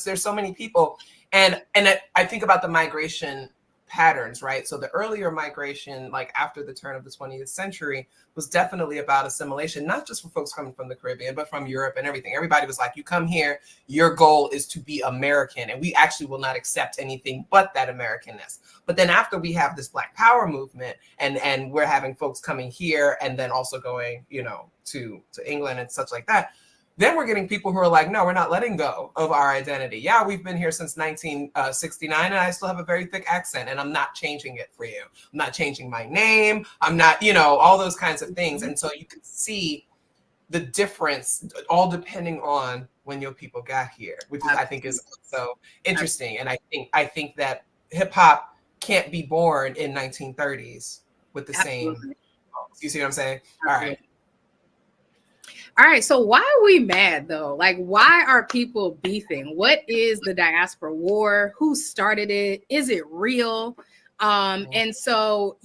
there's so many people, and I think about the migration patterns, right? So the earlier migration, like after the turn of the 20th century, was definitely about assimilation, not just for folks coming from the Caribbean, but from Europe and everything. Everybody was like, you come here, your goal is to be American, and we actually will not accept anything but that Americanness. But then after we have this Black Power movement, and we're having folks coming here and then also going, to England and such like that, then we're getting people who are like, no, we're not letting go of our identity. Yeah, we've been here since 1969, and I still have a very thick accent, and I'm not changing it for you. I'm not changing my name. I'm not, all those kinds of things. And so you can see the difference, all depending on when your people got here, which is, I think, is so interesting. And I think that hip hop can't be born in 1930s with the same. You see what I'm saying? All right. All right, so why are we mad though? Like, why are people beefing? What is the diaspora war? Who started it? Is it real? And so,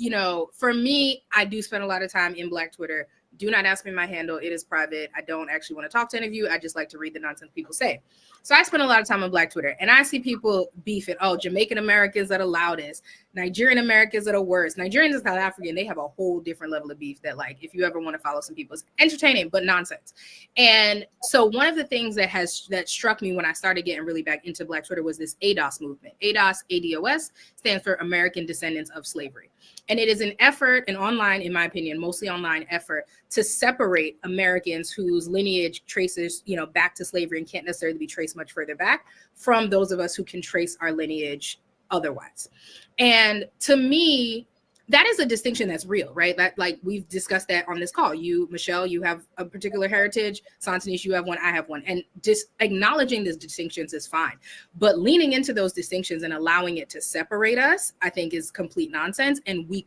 for me, I do spend a lot of time in Black Twitter. Do not ask me my handle. It is private. I don't actually want to talk to any of you. I just like to read the nonsense people say. So I spend a lot of time on Black Twitter, and I see people beefing. Oh, Jamaican Americans are the loudest. Nigerian Americans are the worst. Nigerians and South African, they have a whole different level of beef that, like, if you ever want to follow some people, it's entertaining, but nonsense. And so one of the things that struck me when I started getting really back into Black Twitter was this ADOS movement. ADOS, ADOS, stands for American Descendants of Slavery. And it is an effort, an online, in my opinion, mostly online effort to separate Americans whose lineage traces, back to slavery and can't necessarily be traced much further back from those of us who can trace our lineage otherwise. And to me, that is a distinction that's real, right? That, like, we've discussed that on this call. You, Michelle, you have a particular heritage. Santanish, you have one, I have one. And just acknowledging these distinctions is fine. But leaning into those distinctions and allowing it to separate us, I think, is complete nonsense. And we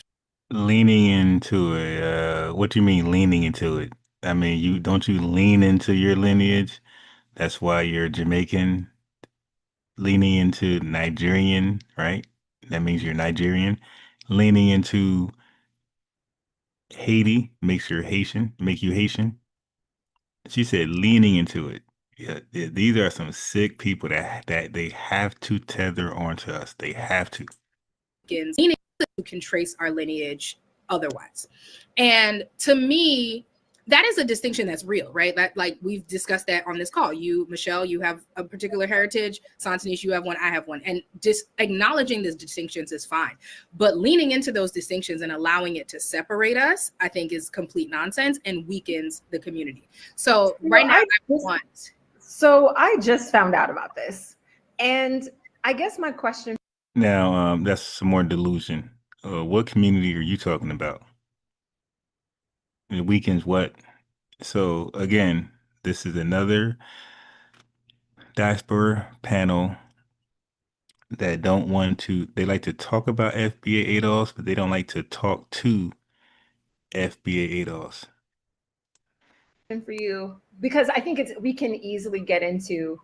Leaning into it. What do you mean leaning into it? I mean, you lean into your lineage? That's why you're Jamaican. Leaning into Nigerian, right? That means you're Nigerian. Leaning into Haiti makes you Haitian. She said leaning into it. Yeah, these are some sick people that they have to tether onto us. They have to. Leaning who can trace our lineage otherwise. And to me, that is a distinction that's real, right? That, like, we've discussed that on this call. You, Michelle, you have a particular heritage. Santanish, you have one, I have one. And just acknowledging these distinctions is fine. But leaning into those distinctions and allowing it to separate us, I think, is complete nonsense and weakens the community. So right now, So I just found out about this. And I guess my question. Now, that's some more delusion. What community are you talking about? It weakens what? So again, this is another diaspora panel that they like to talk about FBA ADOS, but they don't like to talk to FBA ADOS. For you, because I think we can easily get into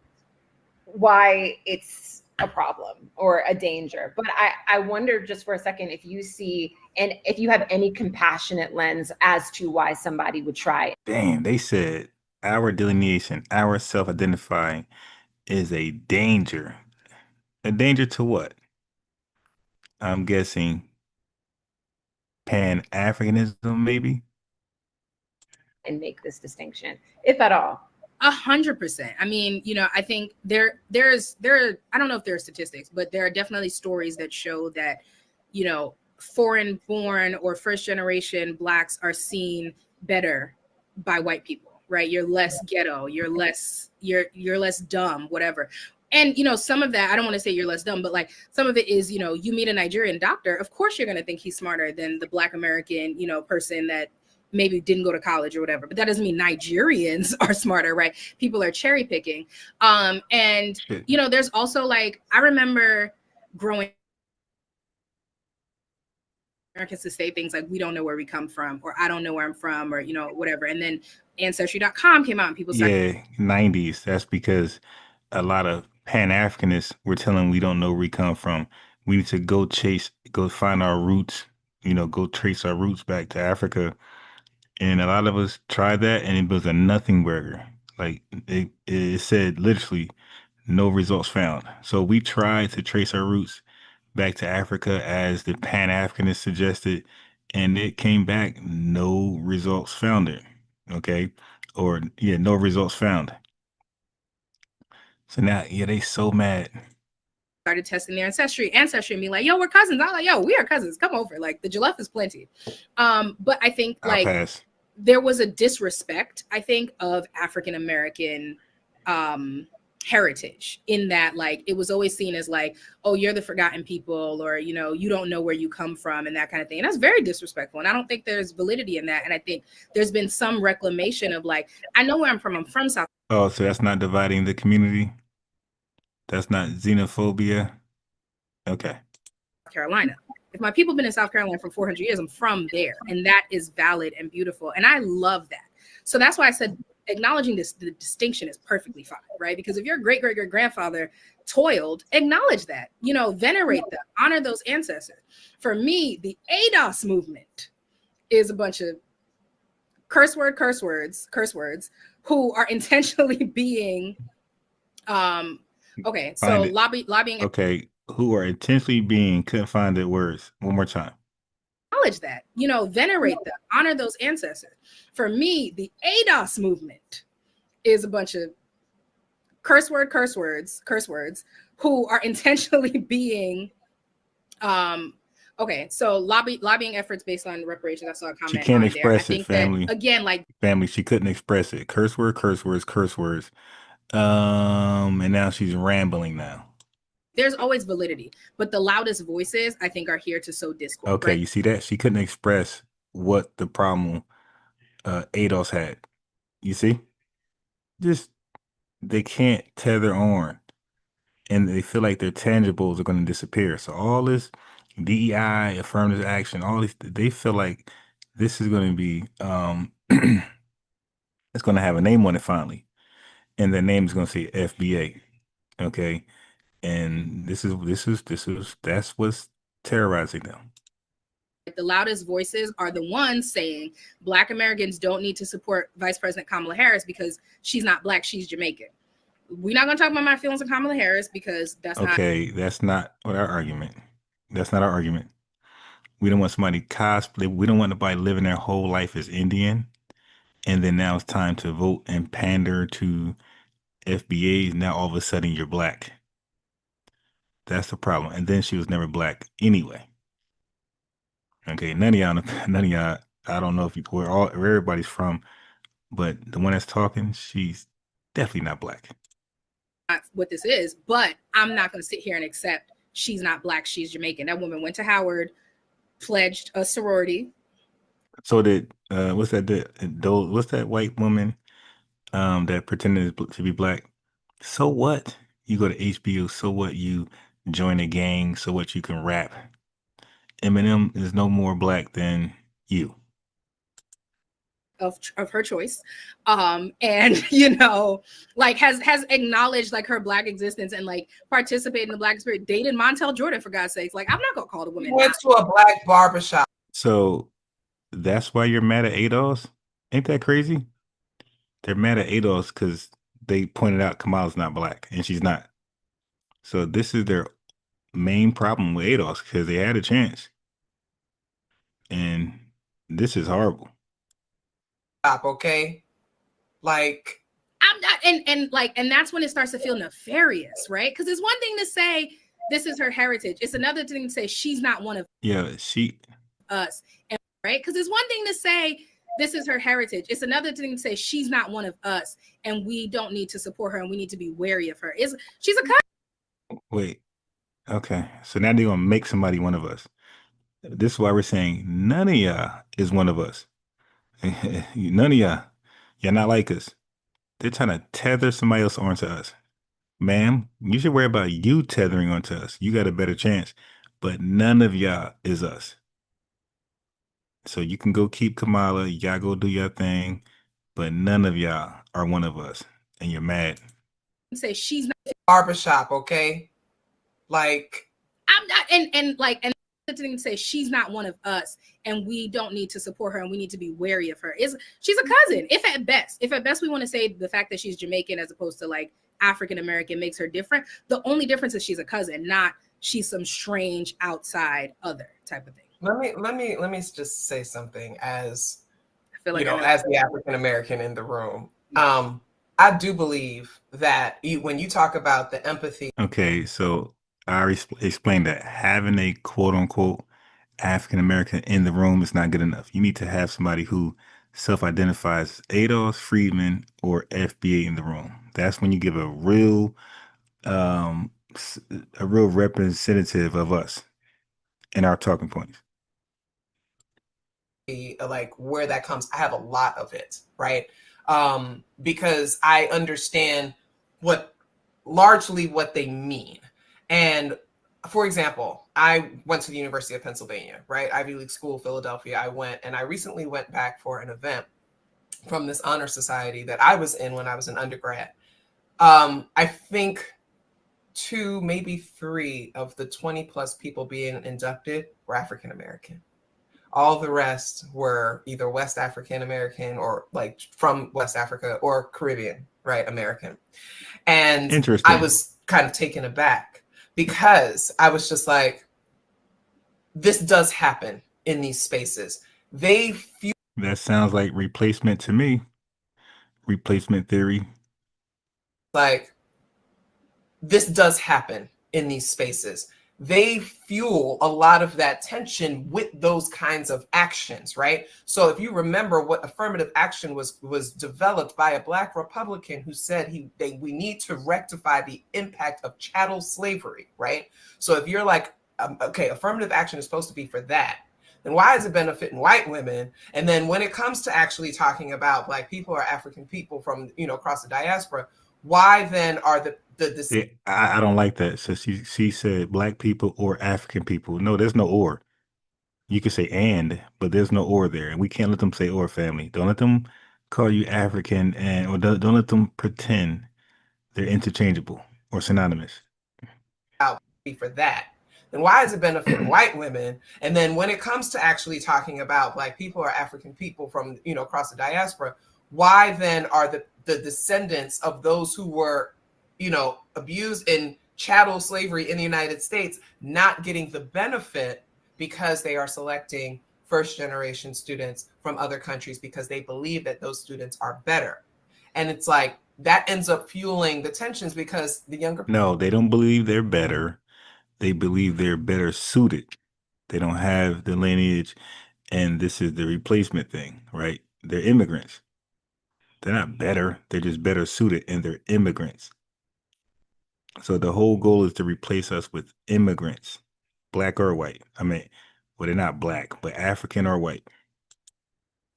why it's a problem or a danger. But I wonder just for a second if you see, and if you have any compassionate lens as to why somebody would try. Damn, they said our delineation, our self-identifying is a danger. A danger to what? I'm guessing Pan-Africanism, maybe? And make this distinction, if at all. 100%. I mean, I think there I don't know if there are statistics, but there are definitely stories that show that, foreign born or first generation Blacks are seen better by white people, right? You're less ghetto, you're less dumb, whatever. And, some of that, I don't want to say you're less dumb, but, like, some of it is, you meet a Nigerian doctor, of course you're going to think he's smarter than the Black American, person that maybe didn't go to college or whatever, but that doesn't mean Nigerians are smarter, right? People are cherry picking. And, there's also, like, I remember growing Americans to say things like, we don't know where we come from, or I don't know where I'm from, or, whatever. And then Ancestry.com came out and people started. 90s. That's because a lot of Pan-Africanists were telling we don't know where we come from. We need to go find our roots, go trace our roots back to Africa. And a lot of us tried that, and it was a nothing burger. Like it said literally, no results found. So we tried to trace our roots back to Africa as the Pan-Africanists suggested, and it came back no results found it. Okay. Or yeah, no results found. So now, yeah, they so mad. Started testing their ancestry and being like, yo, we're cousins. I'm like, yo, we are cousins. Come over. Like the jollof is plenty. But I think I'll like pass. there was a disrespect, I think, of African American heritage in that like it was always seen as like, oh, you're the forgotten people, or you know, you don't know where you come from and that kind of thing. And that's very disrespectful. And I don't think there's validity in that. And I think there's been some reclamation of like, I know where I'm from. I'm from South. Oh, so that's not dividing the community? That's not xenophobia? Okay. Carolina. If my people have been in South Carolina for 400 years, I'm from there. And that is valid and beautiful. And I love that. So that's why I said acknowledging this, the distinction is perfectly fine, right? Because if your great grandfather toiled, acknowledge that, you know, venerate them, honor those ancestors. For me, the ADOS movement is a bunch of curse words who are intentionally being, okay, so lobbying. Okay, who are intentionally being, couldn't find the words. One more time. Acknowledge that, you know, venerate them, honor those ancestors. For me, the ADOS movement is a bunch of curse words who are intentionally being, okay, so lobbying efforts based on reparations. I saw a comment. She can't express there. I think family. that, again, like family, she couldn't express it. Curse words. And now she's rambling now. There's always validity, but the loudest voices, I think, are here to sow discord. Okay, right? you see that? She couldn't express what the problem ADOS had. You see? Just, they can't tether on. And they feel like their tangibles are going to disappear. So all this DEI, affirmative action, all these, they feel like this is going to be, it's going to have a name on it finally. And the name is going to say FBA. Okay. And that's what's terrorizing them. The loudest voices are the ones saying Black Americans don't need to support Vice President Kamala Harris because she's not Black, she's Jamaican. We're not going to talk about my feelings on Kamala Harris because that's that's not our argument. That's not our argument. We don't want somebody cosplay. We don't want nobody living their whole life as Indian. And then now it's time to vote and pander to FBAs. Now all of a sudden you're Black. That's the problem. And then she was never Black anyway. Okay, none of y'all, I don't know where everybody's from, but the one that's talking, she's definitely not Black. Not what this is, but I'm not going to sit here and accept she's not Black, she's Jamaican. That woman went to Howard, pledged a sorority. So did what's that white woman that pretended to be Black? So what? You go to HBO, so what? You join a gang, so what? You can rap. Eminem is no more Black than you. Of her choice, and you know, like has acknowledged like her Black existence and like participated in the Black spirit. Dated Montel Jordan, for God's sakes. Like I'm not gonna call the woman. Went to a Black barbershop. So that's why you're mad at ADOS? Ain't that crazy? They're mad at ADOS because they pointed out Kamala's not Black and she's not. So this is their main problem with ADOS because they had a chance, and this is horrible. Okay, like I'm not, and that's when it starts to feel nefarious, right? Because it's one thing to say this is her heritage. It's another thing to say she's not one of us, and, right? Because it's one thing to say this is her heritage. It's another thing to say she's not one of us, and we don't need to support her, and we need to be wary of her. She's a cousin. Wait, okay. So now they're gonna make somebody one of us. This is why we're saying none of y'all is one of us. None of y'all not like us. They're trying to tether somebody else onto us. Ma'am, you should worry about you tethering onto us. You got a better chance. But none of y'all is us. So you can go keep Kamala. Y'all go do your thing. But none of y'all are one of us. And you're mad. Say she's not barbershop, okay? Like I'm not, and to say she's not one of us, and we don't need to support her, and we need to be wary of her. She's a cousin, if at best we want to say the fact that she's Jamaican as opposed to like African American makes her different. The only difference is she's a cousin, not she's some strange outside other type of thing. Let me just say something as like as the African American in the room. I do believe that when you talk about the empathy. Okay, so I already explained that having a quote unquote African American in the room is not good enough. You need to have somebody who self-identifies Adolf Friedman or FBA in the room. That's when you give a real representative of us and our talking points. Like where that comes, I have a lot of it, right? Because I understand largely what they mean. And for example, I went to the University of Pennsylvania, right? Ivy League school, Philadelphia. I went, and I recently went back for an event from this honor society that I was in when I was an undergrad. I think 2, maybe 3 of the 20 plus people being inducted were African American. All the rest were either West African American or like from West Africa or Caribbean, right? American. And I was kind of taken aback because I was just like, this does happen in these spaces. That sounds like replacement to me. Replacement theory. Like, this does happen in these spaces. They fuel a lot of that tension with those kinds of actions, right? So if you remember what affirmative action was developed by a Black Republican who said we need to rectify the impact of chattel slavery, right? So if you're like, okay, affirmative action is supposed to be for that, then why is it benefiting white women? And then when it comes to actually talking about Black people or African people from, across the diaspora, why then are yeah, I don't like that. So she said Black people or African people. No, there's no or. You can say and, but there's no or there. And we can't let them say or, family. Don't let them call you African or don't let them pretend they're interchangeable or synonymous. For that, then why is it benefiting white women? And then when it comes to actually talking about Black people or African people from, across the diaspora, why then are the descendants of those who were abused in chattel slavery in the United States not getting the benefit because they are selecting first generation students from other countries because they believe that those students are better? And it's like that ends up fueling the tensions because the younger. No, they don't believe they're better. They believe they're better suited. They don't have the lineage, and this is the replacement thing, right? They're immigrants. They're not better. They're just better suited, and they're immigrants. So the whole goal is to replace us with immigrants, Black or white. I mean, well, they're not Black, but African or white.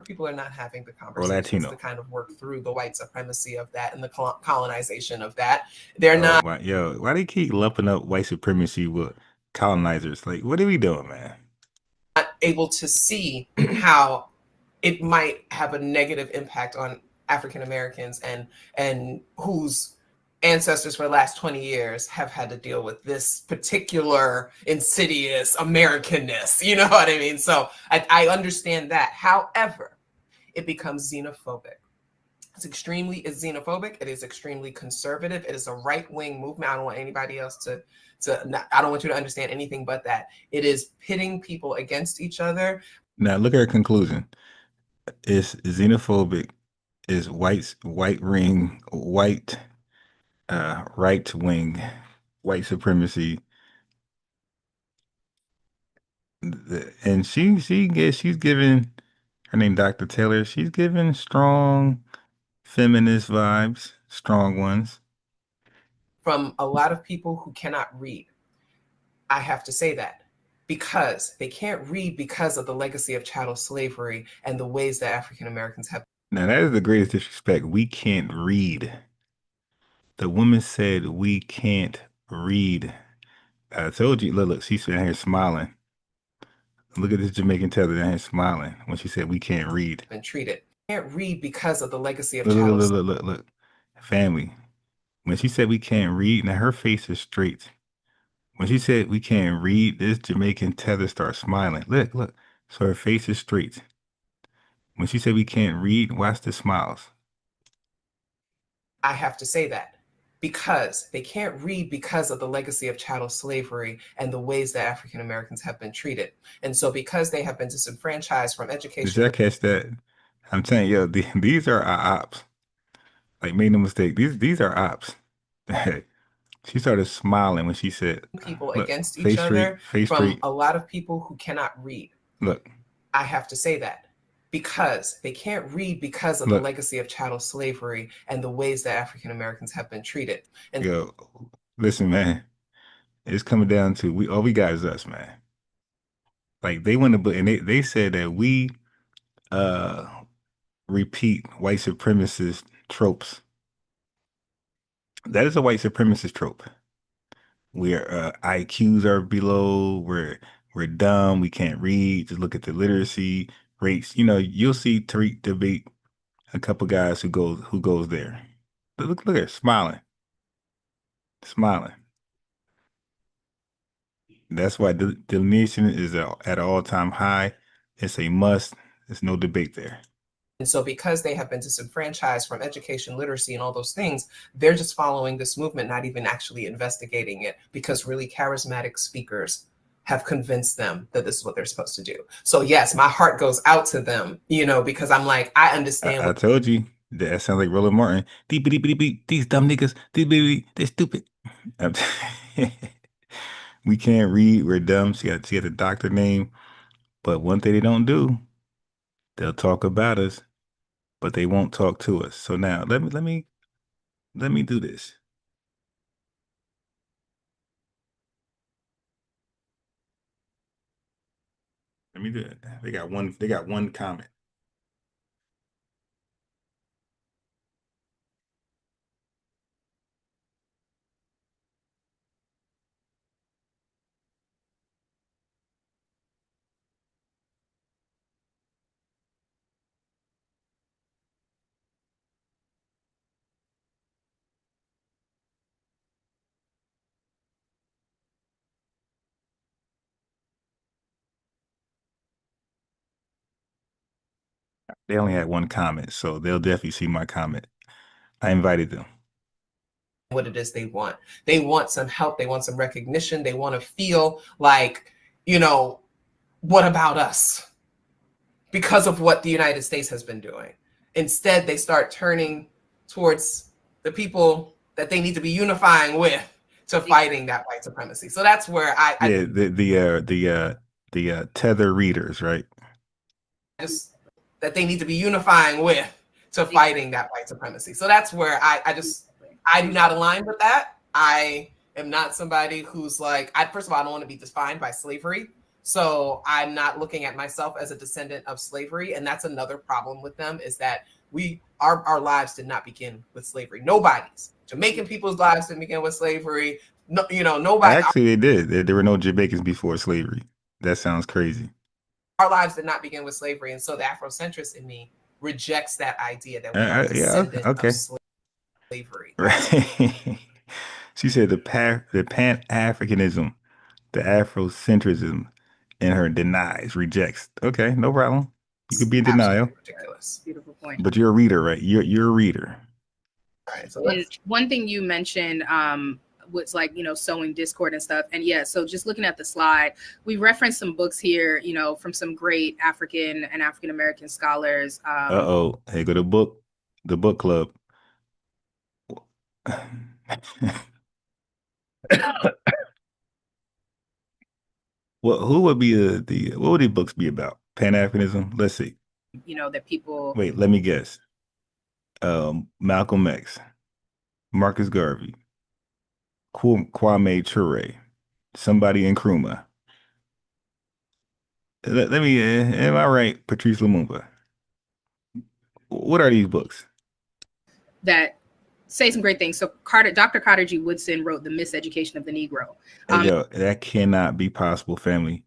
People are not having the conversations to kind of work through the white supremacy of that and the colonization of that. They're not. Why do you keep lumping up white supremacy with colonizers? Like, what are we doing, man? Not able to see how it might have a negative impact on African Americans and whose ancestors for the last 20 years have had to deal with this particular insidious Americanness. You know what I mean? So I understand that. However, it becomes xenophobic. It's xenophobic. It is extremely conservative. It is a right-wing movement. I don't want anybody else I don't want you to understand anything but that. It is pitting people against each other. Now look at her conclusion. It's xenophobic, is right wing, white supremacy. And she's giving, her name Dr. Taylor, she's giving strong feminist vibes, strong ones. From a lot of people who cannot read. I have to say that because they can't read because of the legacy of chattel slavery and the ways that African Americans have. Now that is the greatest disrespect. We can't read. The woman said we can't read. I told you, look, she's down here smiling. Look at this Jamaican teller down here smiling when she said we can't read. Been treated. Can't read because of the legacy of chattel. Look. Family. When she said we can't read, now her face is straight. When she said we can't read, this Jamaican tether starts smiling. Look. So her face is straight. When she said we can't read, watch the smiles. I have to say that because they can't read because of the legacy of chattel slavery and the ways that African Americans have been treated. And so because they have been disenfranchised from Did education. y'all catch that? I'm telling you, these are our ops. Like, make no mistake, these are ops. She started smiling when she said, People "Look, against each face other straight, face from straight." a lot of people who cannot read. Look, I have to say that because they can't read because of the look, legacy of chattel slavery and the ways that African Americans have been treated. And yo, listen, man, it's coming down to all we got is us, man. Like, they want to, and they said that we uh repeat white supremacist tropes. That is a white supremacist trope. Where IQs are below, we're dumb, we can't read. Just look at the literacy rates. You know, you'll see Tariq debate a couple guys who goes there. Look at her smiling, smiling. That's why delineation is at an all-time high. It's a must. There's no debate there. And so because they have been disenfranchised from education, literacy, and all those things, they're just following this movement, not even actually investigating it, because really charismatic speakers have convinced them that this is what they're supposed to do. So yes, my heart goes out to them, you know, because I'm like, I understand. I told you that sounds like Roland Martin. Deep, deep, deep, deep. These dumb niggas, they're stupid. We can't read. We're dumb. She had a doctor name. But one thing they don't do, they'll talk about us, but they won't talk to us. So now let me do this. Let me do it. They got one comment. They only had one comment, so they'll definitely see my comment. I invited them. What it is they want. They want some help. They want some recognition. They want to feel like, you know, what about us? Because of what the United States has been doing. Instead, they start turning towards the people that they need to be unifying with to fighting that white supremacy. So that's where the tether readers, right? Just that they need to be unifying with to fighting that white supremacy. So that's where I do not align with that. I am not somebody who's like, first of all, I don't want to be defined by slavery. So I'm not looking at myself as a descendant of slavery. And that's another problem with them, is that our lives did not begin with slavery. Nobody's. Jamaican people's lives didn't begin with slavery. No, you know, nobody. Actually, they did. There were no Jamaicans before slavery. That sounds crazy. Our lives did not begin with slavery. And so the Afrocentrist in me rejects that idea that we are descendant of slavery. Right. She said the Pan-Africanism, the Afrocentrism in her denies, rejects. Okay, no problem. You could be in denial. Ridiculous. Beautiful point. But you're a reader, right? You're a reader. All right, so and one thing you mentioned was like, you know, sowing discord and stuff. And yeah, so just looking at the slide, we referenced some books here, you know, from some great African and African American scholars. Hey, go to the book club. Well, who would be what would these books be about? Pan-Africanism? Let's see. You know, that people. Wait, let me guess. Malcolm X, Marcus Garvey, Kwame Ture, somebody in Nkrumah. Let me, am I right? Patrice Lumumba. What are these books? That say some great things. So Dr. Carter G. Woodson wrote The Miseducation of the Negro. Yo, that cannot be possible, family.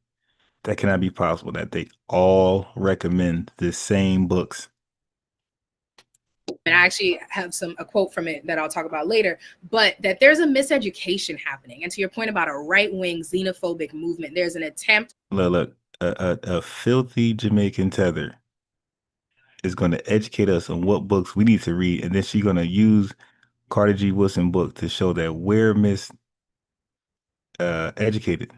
That cannot be possible that they all recommend the same books. And I actually have a quote from it that I'll talk about later, but that there's a miseducation happening. And to your point about a right-wing xenophobic movement, there's an attempt. Look, a filthy Jamaican tether is going to educate us on what books we need to read, and then she's going to use Carter G. Woodson book to show that we're educated.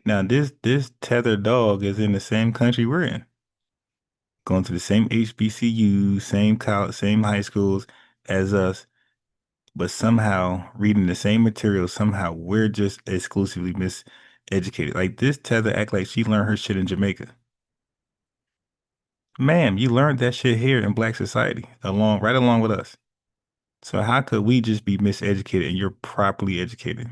Now this tethered dog is in the same country we're in, going to the same HBCUs, same college, same high schools as us, but somehow reading the same material, somehow we're just exclusively miseducated. Like this tether act like she learned her shit in Jamaica. Ma'am, you learned that shit here in Black society, right along with us. So how could we just be miseducated and you're properly educated?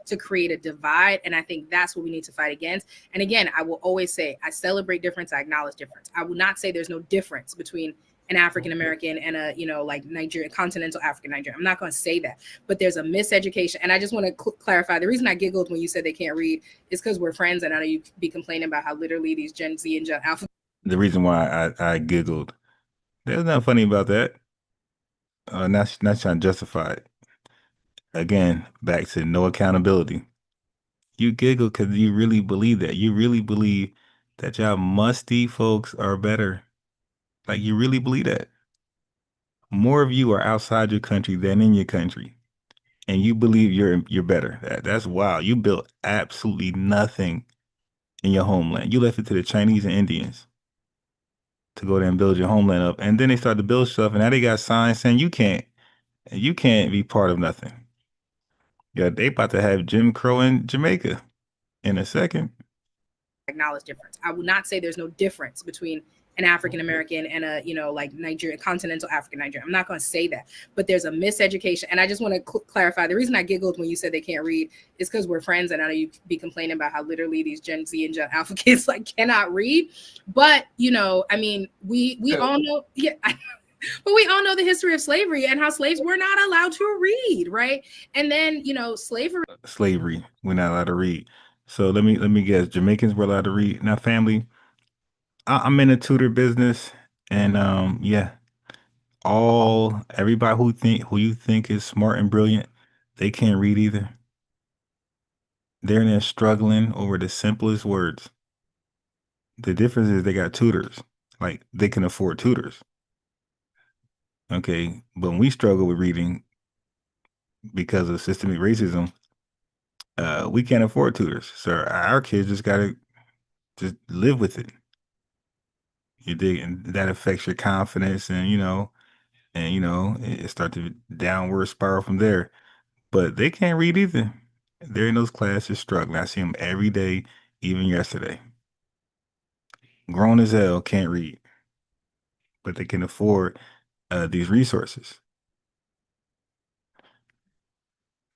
To create a divide. And I think that's what we need to fight against. And again, I will always say, I celebrate difference, I acknowledge difference. I will not say there's no difference between an African American and a, like Nigerian, continental African Nigerian. I'm not going to say that, but there's a miseducation. And I just want to clarify, the reason I giggled when you said they can't read is because we're friends, and I know you be complaining about how literally these Gen Z and Gen Alpha. The reason why I giggled, there's nothing funny about that. Not trying to justify it. Again, back to no accountability. You giggle because you really believe that. You really believe that y'all musty folks are better. Like you really believe that. More of you are outside your country than in your country, and you believe you're better. That's wild. You built absolutely nothing in your homeland. You left it to the Chinese and Indians to go there and build your homeland up, and then they started to build stuff, and now they got signs saying you can't be part of nothing. Yeah, they about to have Jim Crow in Jamaica in a second. Acknowledge difference. I will not say there's no difference between an African American and a, like Nigerian, continental African Nigerian. I'm not going to say that, but there's a miseducation. And I just want to clarify, the reason I giggled when you said they can't read is because we're friends, and I know you be complaining about how literally these Gen Z and Gen Alpha kids like cannot read. But I mean, we all know, yeah. But we all know the history of slavery and how slaves were not allowed to read, right? And then, slavery, we're not allowed to read. So let me guess, Jamaicans were allowed to read. Now, family, I'm in a tutor business, and yeah, everybody who you think is smart and brilliant, they can't read either. They're in there struggling over the simplest words. The difference is they got tutors, like they can afford tutors. Okay, but when we struggle with reading because of systemic racism, we can't afford tutors. So our kids just gotta just live with it. You dig? And that affects your confidence, and it starts to downward spiral from there. But they can't read either. They're in those classes struggling. I see them every day, even yesterday. Grown as hell, can't read, but they can afford these resources.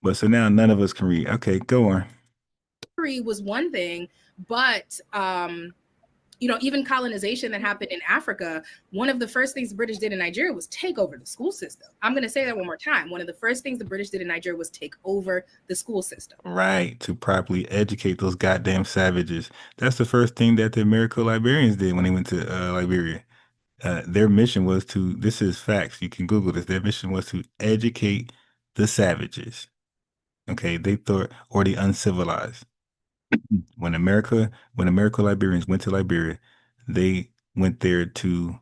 But so now none of us can read. Okay, go on. was one thing, but even colonization that happened in Africa, one of the first things the British did in Nigeria was take over the school system. I'm going to say that one more time. One of the first things the British did in Nigeria was take over the school system. Right, to properly educate those goddamn savages. That's the first thing that the American Liberians did when they went to Liberia. Their mission was this is facts, you can Google this, their mission was to educate the savages. Okay, they thought, or the uncivilized. When American Liberians went to Liberia, they went there to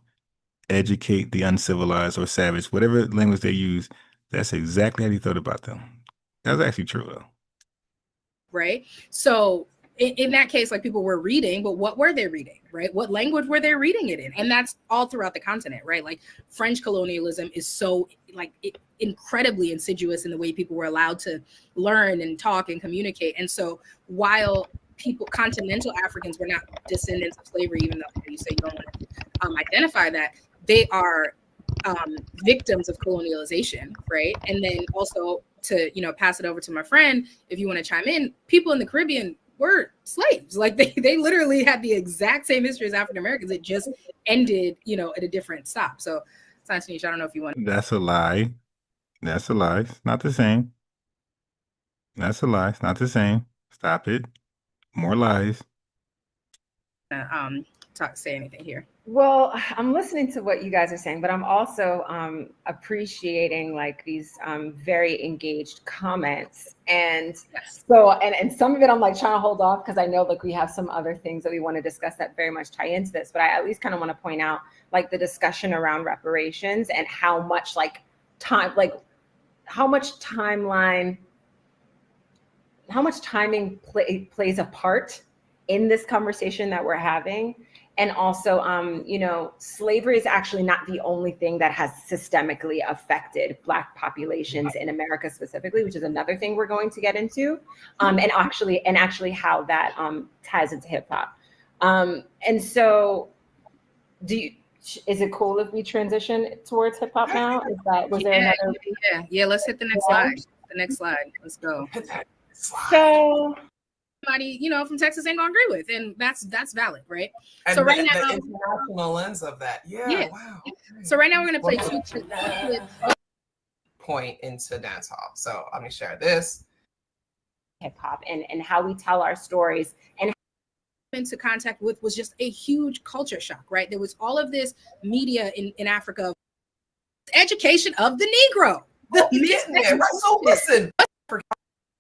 educate the uncivilized or savage, whatever language they use. That's exactly how they thought about them. That's actually true, though. Right. So in that case, like, people were reading, but what were they reading, right? What language were they reading it in? And that's all throughout the continent, right? Like, French colonialism is so incredibly insidious in the way people were allowed to learn and talk and communicate. And so while continental Africans were not descendants of slavery, even though you say you don't want to identify that, they are victims of colonialization, right? And then also, to pass it over to my friend, if you want to chime in, people in the Caribbean were slaves. Like, they literally had the exact same history as African Americans. It just ended, at a different stop. So, Science Niche, I don't know if you want. That's a lie. That's a lie. It's not the same. That's a lie. It's not the same. Stop it. More lies. Say anything here. Well, I'm listening to what you guys are saying, but I'm also appreciating like these very engaged comments. And so, and some of it I'm like trying to hold off because I know like we have some other things that we want to discuss that very much tie into this. But I at least kind of want to point out like the discussion around reparations and how much like time, like how much timeline, how much timing plays a part in this conversation that we're having. And also, you know, slavery is actually not the only thing that has systemically affected Black populations in America specifically, which is another thing we're going to get into, and actually how that ties into hip hop. And so, is it cool if we transition towards hip hop now? Was there another? Yeah. Let's hit the next slide. The next slide. Let's go. So. Somebody, you know, from Texas ain't gonna agree with, and that's valid, right? And so right the now, international lens of that, wow. Okay. So right now we're gonna play two clips. Point into dancehall. So let me share this. Hip hop and how we tell our stories and into contact with was just a huge culture shock, right? There was all of this media in Africa, education of the Negro. Right? So listen,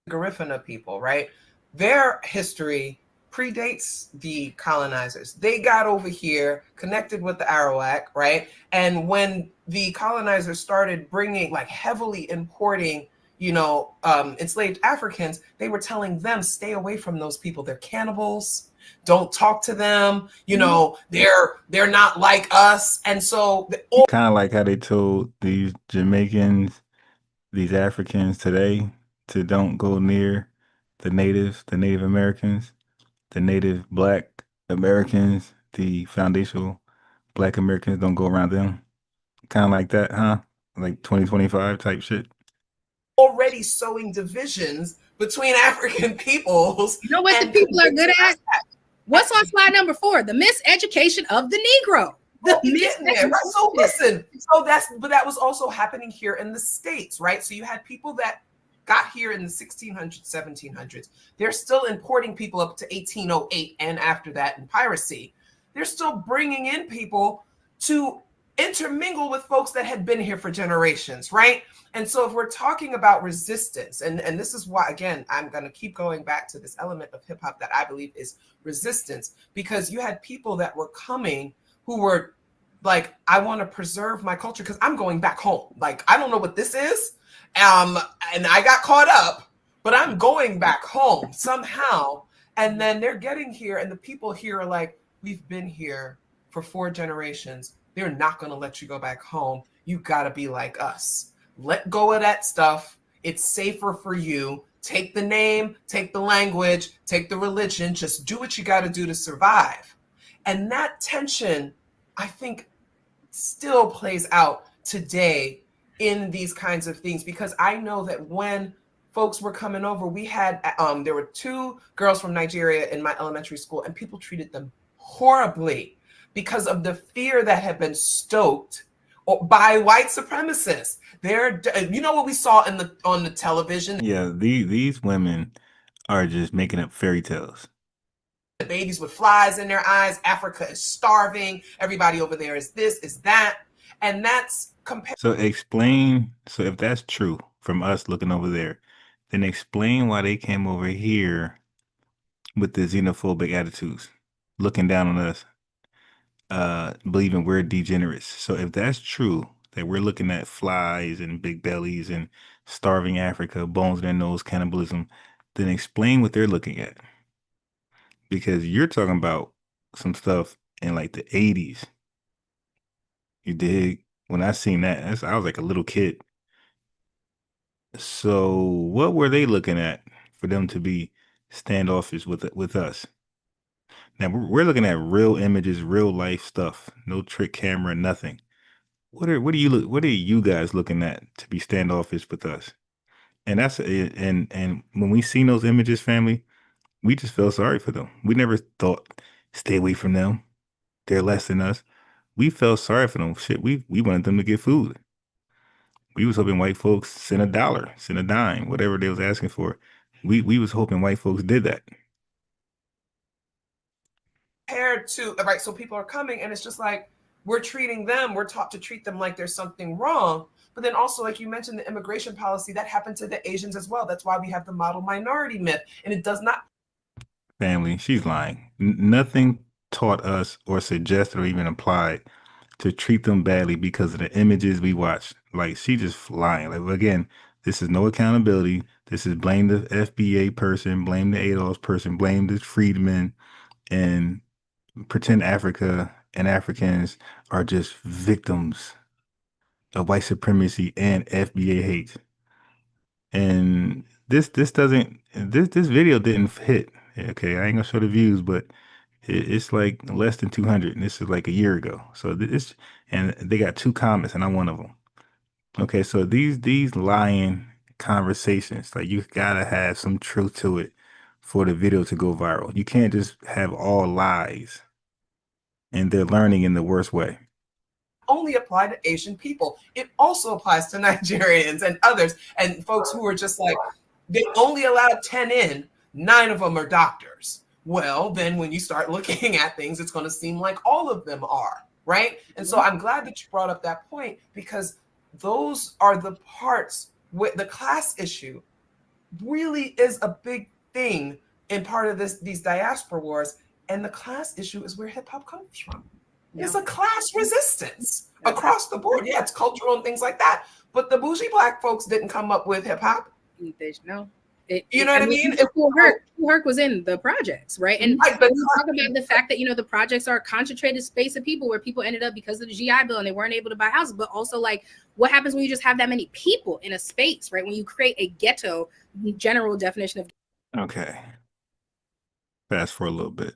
Garifuna people, right? Their history predates the colonizers. They got over here, connected with the Arawak, right? And when the colonizers started bringing, like heavily importing, you know, enslaved Africans, they were telling them, stay away from those people. They're cannibals. Don't talk to them. You know, they're not like us. And so kind of like how they told these Jamaicans, these Africans today to don't go near the Native Americans, the Native Black Americans, the foundational Black Americans, don't go around them. Kind of like that, huh? Like 2025 type shit. Already sowing divisions between African peoples. You know what the people are good at? What's on slide number 4? The miseducation of the Negro. Right? So listen, but that was also happening here in the States, right? So you had people that got here in the 1600s, 1700s. They're still importing people up to 1808 and after that in piracy. They're still bringing in people to intermingle with folks that had been here for generations, right? And so if we're talking about resistance, and this is why, again, I'm going to keep going back to this element of hip hop that I believe is resistance, because you had people that were coming who were like, I want to preserve my culture because I'm going back home. Like, I don't know what this is. And I got caught up, but I'm going back home somehow. And then they're getting here and the people here are like, we've been here for 4 generations. They're not going to let you go back home. You got to be like us. Let go of that stuff. It's safer for you. Take the name, take the language, take the religion. Just do what you got to do to survive. And that tension, I think, still plays out today in these kinds of things, because I know that when folks were coming over, we had, there were 2 girls from Nigeria in my elementary school, and people treated them horribly because of the fear that had been stoked by white supremacists. You know what we saw on the television? Yeah, these women are just making up fairy tales. The babies with flies in their eyes. Africa is starving. Everybody over there is this, is that. And that's compared. So explain, so if that's true from us looking over there, then explain why they came over here with the xenophobic attitudes, looking down on us, believing we're degenerates. So if that's true, that we're looking at flies and big bellies and starving Africa, bones in their nose, cannibalism, then explain what they're looking at. Because you're talking about some stuff in like the 80s. You dig? When I seen that, I was like a little kid. So what were they looking at for them to be standoffish with us? Now we're looking at real images, real life stuff, no trick camera, nothing. What are you guys looking at to be standoffish with us? And that's and when we seen those images, family, we just felt sorry for them. We never thought stay away from them. They're less than us. We felt sorry for them. Shit, we wanted them to get food. We was hoping white folks send $1, send a dime, whatever they was asking for. We was hoping white folks did that. compared to, right, so people are coming and it's just like we're treating them, we're taught to treat them like there's something wrong. But then also, like you mentioned, the immigration policy that happened to the Asians as well. That's why we have the model minority myth, and it does not. Family, she's lying. Nothing taught us or suggested or even applied to treat them badly because of the images we watch. Like, she just lying. Like, again, this is no accountability. This is blame the FBA person, blame the ADOS person, blame the freedmen, and pretend Africa and Africans are just victims of white supremacy and FBA hate. And this video didn't hit. Okay, I ain't gonna show the views, but it's like less than 200, and this is like a year ago. So this, and they got 2 comments, and I'm one of them. Okay, so these lying conversations, like, you gotta have some truth to it for the video to go viral. You can't just have all lies, and they're learning in the worst way. Only apply to Asian people. It also applies to Nigerians and others and folks who are just like, they only allowed 10 in, 9 of them are doctors. Well, then when you start looking at things, it's going to seem like all of them are, right? And so I'm glad that you brought up that point, because those are the parts with the class issue really is a big thing in part of these diaspora wars. And the class issue is where hip hop comes from. It's a class resistance across the board. Yeah, it's cultural and things like that. But the bougie Black folks didn't come up with hip hop. No. You know what I mean? Kool Herc was in the projects, right? And we talk about the fact that, the projects are a concentrated space of people where people ended up because of the GI Bill and they weren't able to buy houses. But also, like, what happens when you just have that many people in a space, right? When you create a ghetto, general definition of. Okay. Fast for a little bit.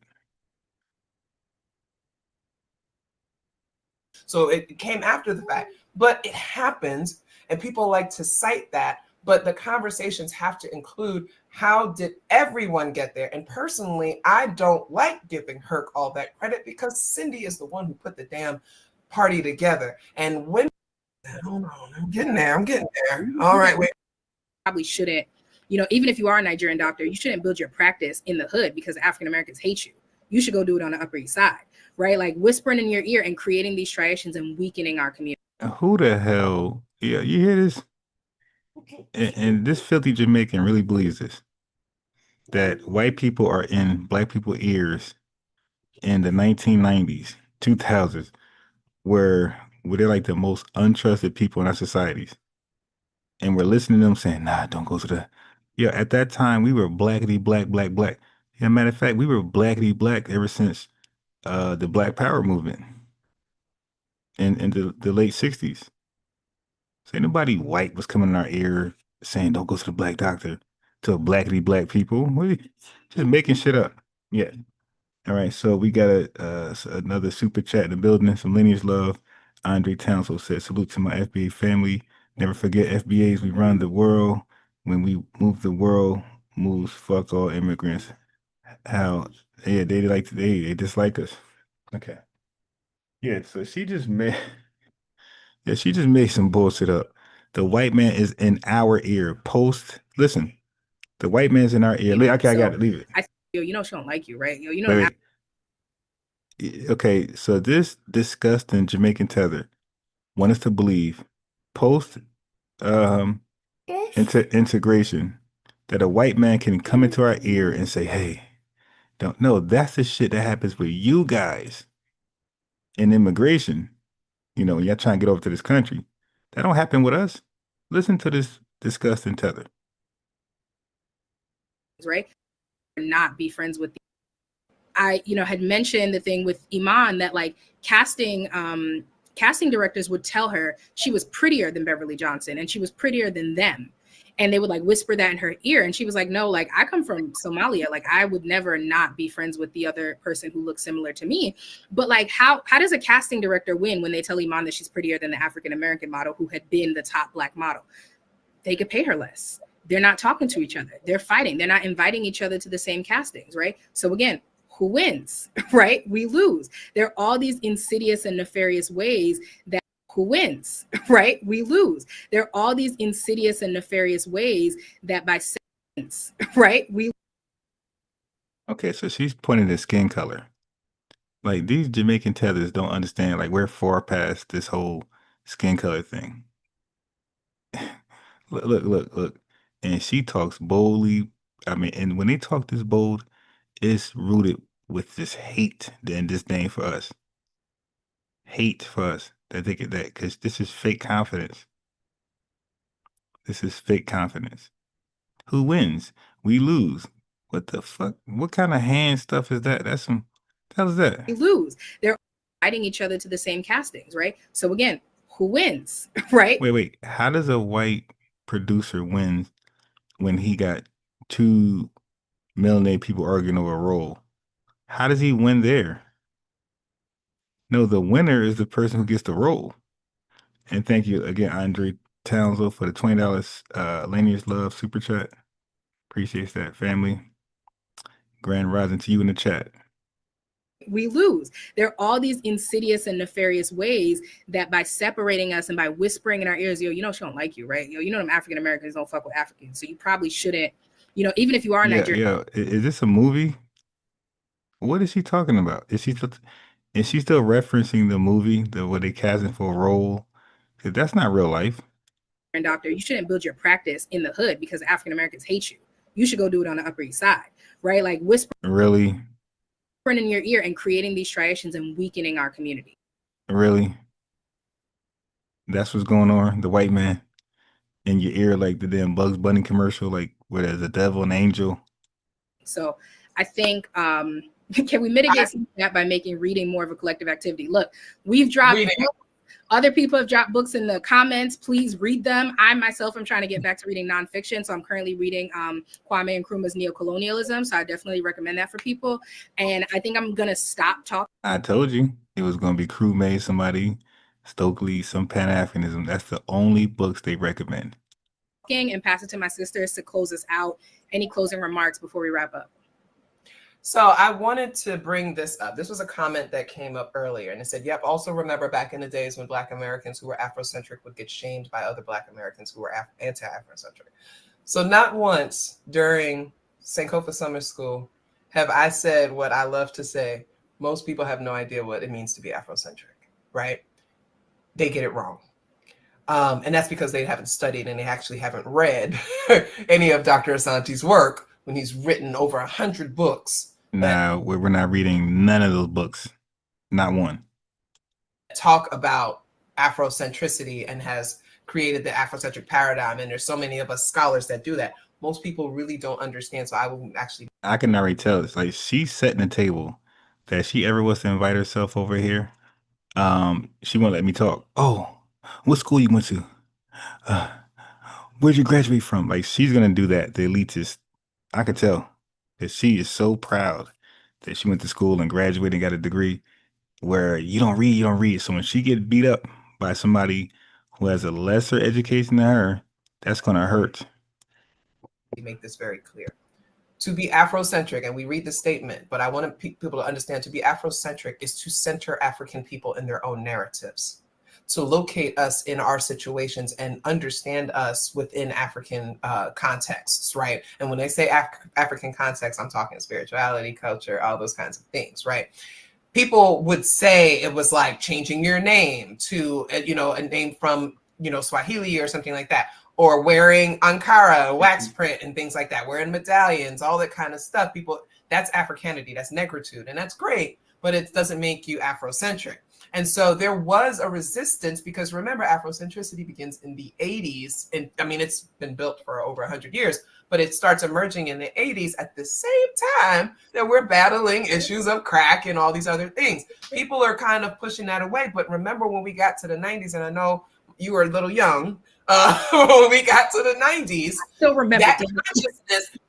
So it came after the fact, but it happens, and people like to cite that. But the conversations have to include, how did everyone get there? And personally, I don't like giving Herc all that credit, because Cindy is the one who put the damn party together. And when, hold on, I'm getting there. All right, wait. Probably shouldn't, even if you are a Nigerian doctor, you shouldn't build your practice in the hood because African Americans hate you. You should go do it on the Upper East Side, right? Like, whispering in your ear and creating these striations and weakening our community. Who the hell? Yeah, you hear this? And this filthy Jamaican really believes this, that white people are in Black people's ears in the 1990s, 2000s, where they're like the most untrusted people in our societies. And we're listening to them saying, nah, don't go to the. Yeah, at that time, we were blackity black, black, black. Yeah, matter of fact, we were blackity black ever since the Black Power movement in the late 60s. So ain't nobody white was coming in our ear saying, don't go to the Black doctor, to blackity black people. What are you, just making shit up. Yeah. All right. So we got another super chat in the building. Some lineage love. Andre Townsend said, salute to my FBA family. Never forget FBAs. We run the world. When we move, the world moves. Fuck all immigrants. How? Yeah, they dislike us. Okay. Yeah. So she just made. Yeah, she just made some bullshit up. The white man is in our ear. Listen, the white man's in our ear. Okay, I got it. Leave it. She don't like you, right? Wait. Okay, so this disgusting Jamaican tether want us to believe post integration that a white man can come into our ear and say, hey, don't know. That's the shit that happens with you guys in immigration. When y'all trying to get over to this country. That don't happen with us. Listen to this disgusting tether. Right? Not be friends with. I had mentioned the thing with Iman that, like, casting directors would tell her she was prettier than Beverly Johnson and she was prettier than them. And they would, like, whisper that in her ear. And she was like, no, like, I come from Somalia. Like, I would never not be friends with the other person who looks similar to me. But, like, how does a casting director win when they tell Iman that she's prettier than the African-American model who had been the top Black model? They could pay her less. They're not talking to each other. They're fighting. They're not inviting each other to the same castings, right? So again, who wins, right? We lose. There are all these insidious and nefarious ways that who wins, right? We lose. There are all these insidious and nefarious ways that by sense, right? We. Okay, so she's pointing to skin color. Like these Jamaican tethers don't understand. Like we're far past this whole skin color thing. Look. And she talks boldly. I mean, and when they talk this bold, it's rooted with this hate and disdain for us. Hate for us that they get that because this is fake confidence. This is fake confidence. Who wins? We lose. What the fuck? What kind of hand stuff is that? That's some. What is that? They lose. They're inviting each other to the same castings, right? So again, who wins, right? Wait. How does a white producer win when he got two melanated people arguing over a role? How does he win there? No, the winner is the person who gets the role. And thank you again, Andre Townsville, for the $20 Lanier's Love super chat. Appreciates that, family. Grand rising to you in the chat. We lose. There are all these insidious and nefarious ways that by separating us and by whispering in our ears, yo, you know she don't like you, right? Yo, you know them African Americans don't fuck with Africans, so you probably shouldn't, you know, even if you are Nigerian. Yeah. Is this a movie? What is she talking about? Is she still referencing the movie, where they casting for a role? Because that's not real life. Doctor, you shouldn't build your practice in the hood because African Americans hate you. You should go do it on the Upper East Side, right? Like whispering Really? in your ear and creating these striations and weakening our community. Really? That's what's going on? The white man in your ear, like the damn Bugs Bunny commercial, like where there's a devil and angel. So I think can we mitigate that by making reading more of a collective activity? Look, we've dropped other people have dropped books in the comments. Please read them. I myself am trying to get back to reading nonfiction. So I'm currently reading Kwame Nkrumah's Neocolonialism. So I definitely recommend that for people. And I think I'm gonna stop talking. I told you it was gonna be crewmate, somebody, Stokely, some Pan-Africanism. That's the only books they recommend. And pass it to my sisters to close us out. Any closing remarks before we wrap up? So I wanted to bring this up. This was a comment that came up earlier, and it said, yep, also remember back in the days when Black Americans who were Afrocentric would get shamed by other Black Americans who were anti-Afrocentric. So not once during Sankofa Summer School have I said what I love to say. Most people have no idea what it means to be Afrocentric, right? They get it wrong. And that's because they haven't studied and they actually haven't read any of Dr. Asante's work when he's written over 100 books. Nah, we're not reading none of those books. Not one. Talk about Afrocentricity and has created the Afrocentric paradigm. And there's so many of us scholars that do that. Most people really don't understand. So I can already tell. It's like she's setting the table that she ever was to invite herself over here. She won't let me talk. Oh, what school you went to? Where'd you graduate from? Like she's gonna do that. The elitist. I could tell. That she is so proud that she went to school and graduated and got a degree where you don't read. So when she gets beat up by somebody who has a lesser education than her, that's going to hurt. Make this very clear. To be Afrocentric, and we read the statement, but I want people to understand to be Afrocentric is to center African people in their own narratives, to locate us in our situations and understand us within African contexts, right? And when they say African context, I'm talking spirituality, culture, all those kinds of things, right? People would say it was like changing your name to, a name from, Swahili or something like that, or wearing Ankara, wax print and things like that, wearing medallions, all that kind of stuff. People, that's Africanity, that's negritude, and that's great, but it doesn't make you Afrocentric. And so there was a resistance because remember, Afrocentricity begins in the 80s. And I mean, it's been built for over 100 years, but it starts emerging in the 80s at the same time that we're battling issues of crack and all these other things. People are kind of pushing that away. But remember when we got to the 90s, and I know you were a little young, when we got to the 90s, I still remember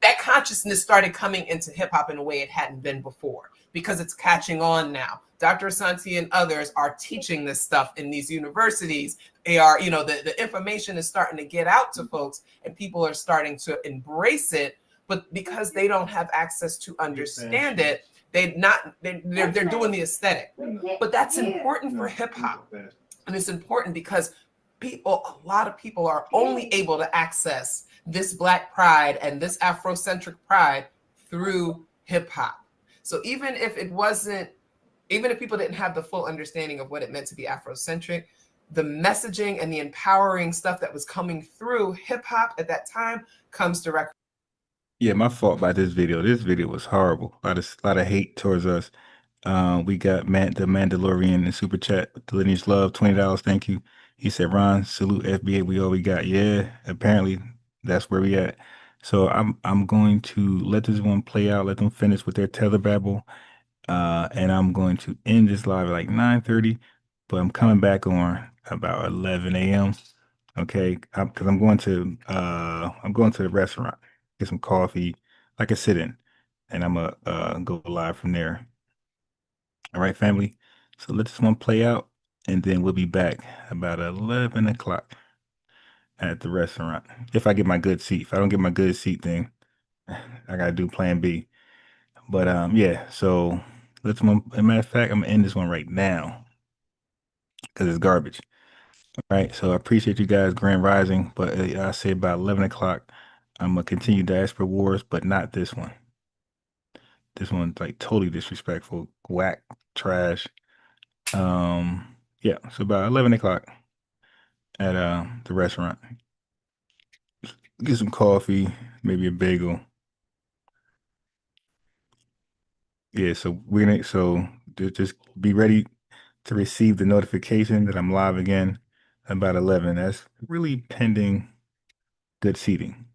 that consciousness started coming into hip hop in a way it hadn't been before because it's catching on now. Dr. Asante and others are teaching this stuff in these universities. They are, the information is starting to get out to folks and people are starting to embrace it, but because they don't have access to understand it, they're doing the aesthetic. But that's important for hip hop. And it's important because a lot of people are only able to access this Black pride and this Afrocentric pride through hip hop. So even if it wasn't even if people didn't have the full understanding of what it meant to be Afrocentric, the messaging and the empowering stuff that was coming through hip hop at that time comes directly. Yeah, my fault by this video. This video was horrible. A lot of hate towards us. We got the Mandalorian in super chat. The lineage love, $20. Thank you. He said, Ron, salute FBA. We all we got. Yeah, apparently that's where we at. So I'm going to let this one play out. Let them finish with their tether babble. And I'm going to end this live at like 9:30, but I'm coming back on about 11 a.m. Okay, because I'm going to the restaurant, get some coffee, like a sit-in, and I'm gonna go live from there. All right, family. So let this one play out, and then we'll be back about 11 o'clock at the restaurant. If I get my good seat. If I don't get my good seat, then I gotta do plan B. But yeah, so let's as a matter of fact, I'm gonna end this one right now because it's garbage. All right, so I appreciate you guys, Grand Rising, but I say about 11 o'clock, I'm gonna continue Diaspora Wars, but not this one. This one's like totally disrespectful, whack, trash. Yeah, so about 11 o'clock at the restaurant. Get some coffee, maybe a bagel. Yeah, so just be ready to receive the notification that I'm live again about 11. That's really pending good seating.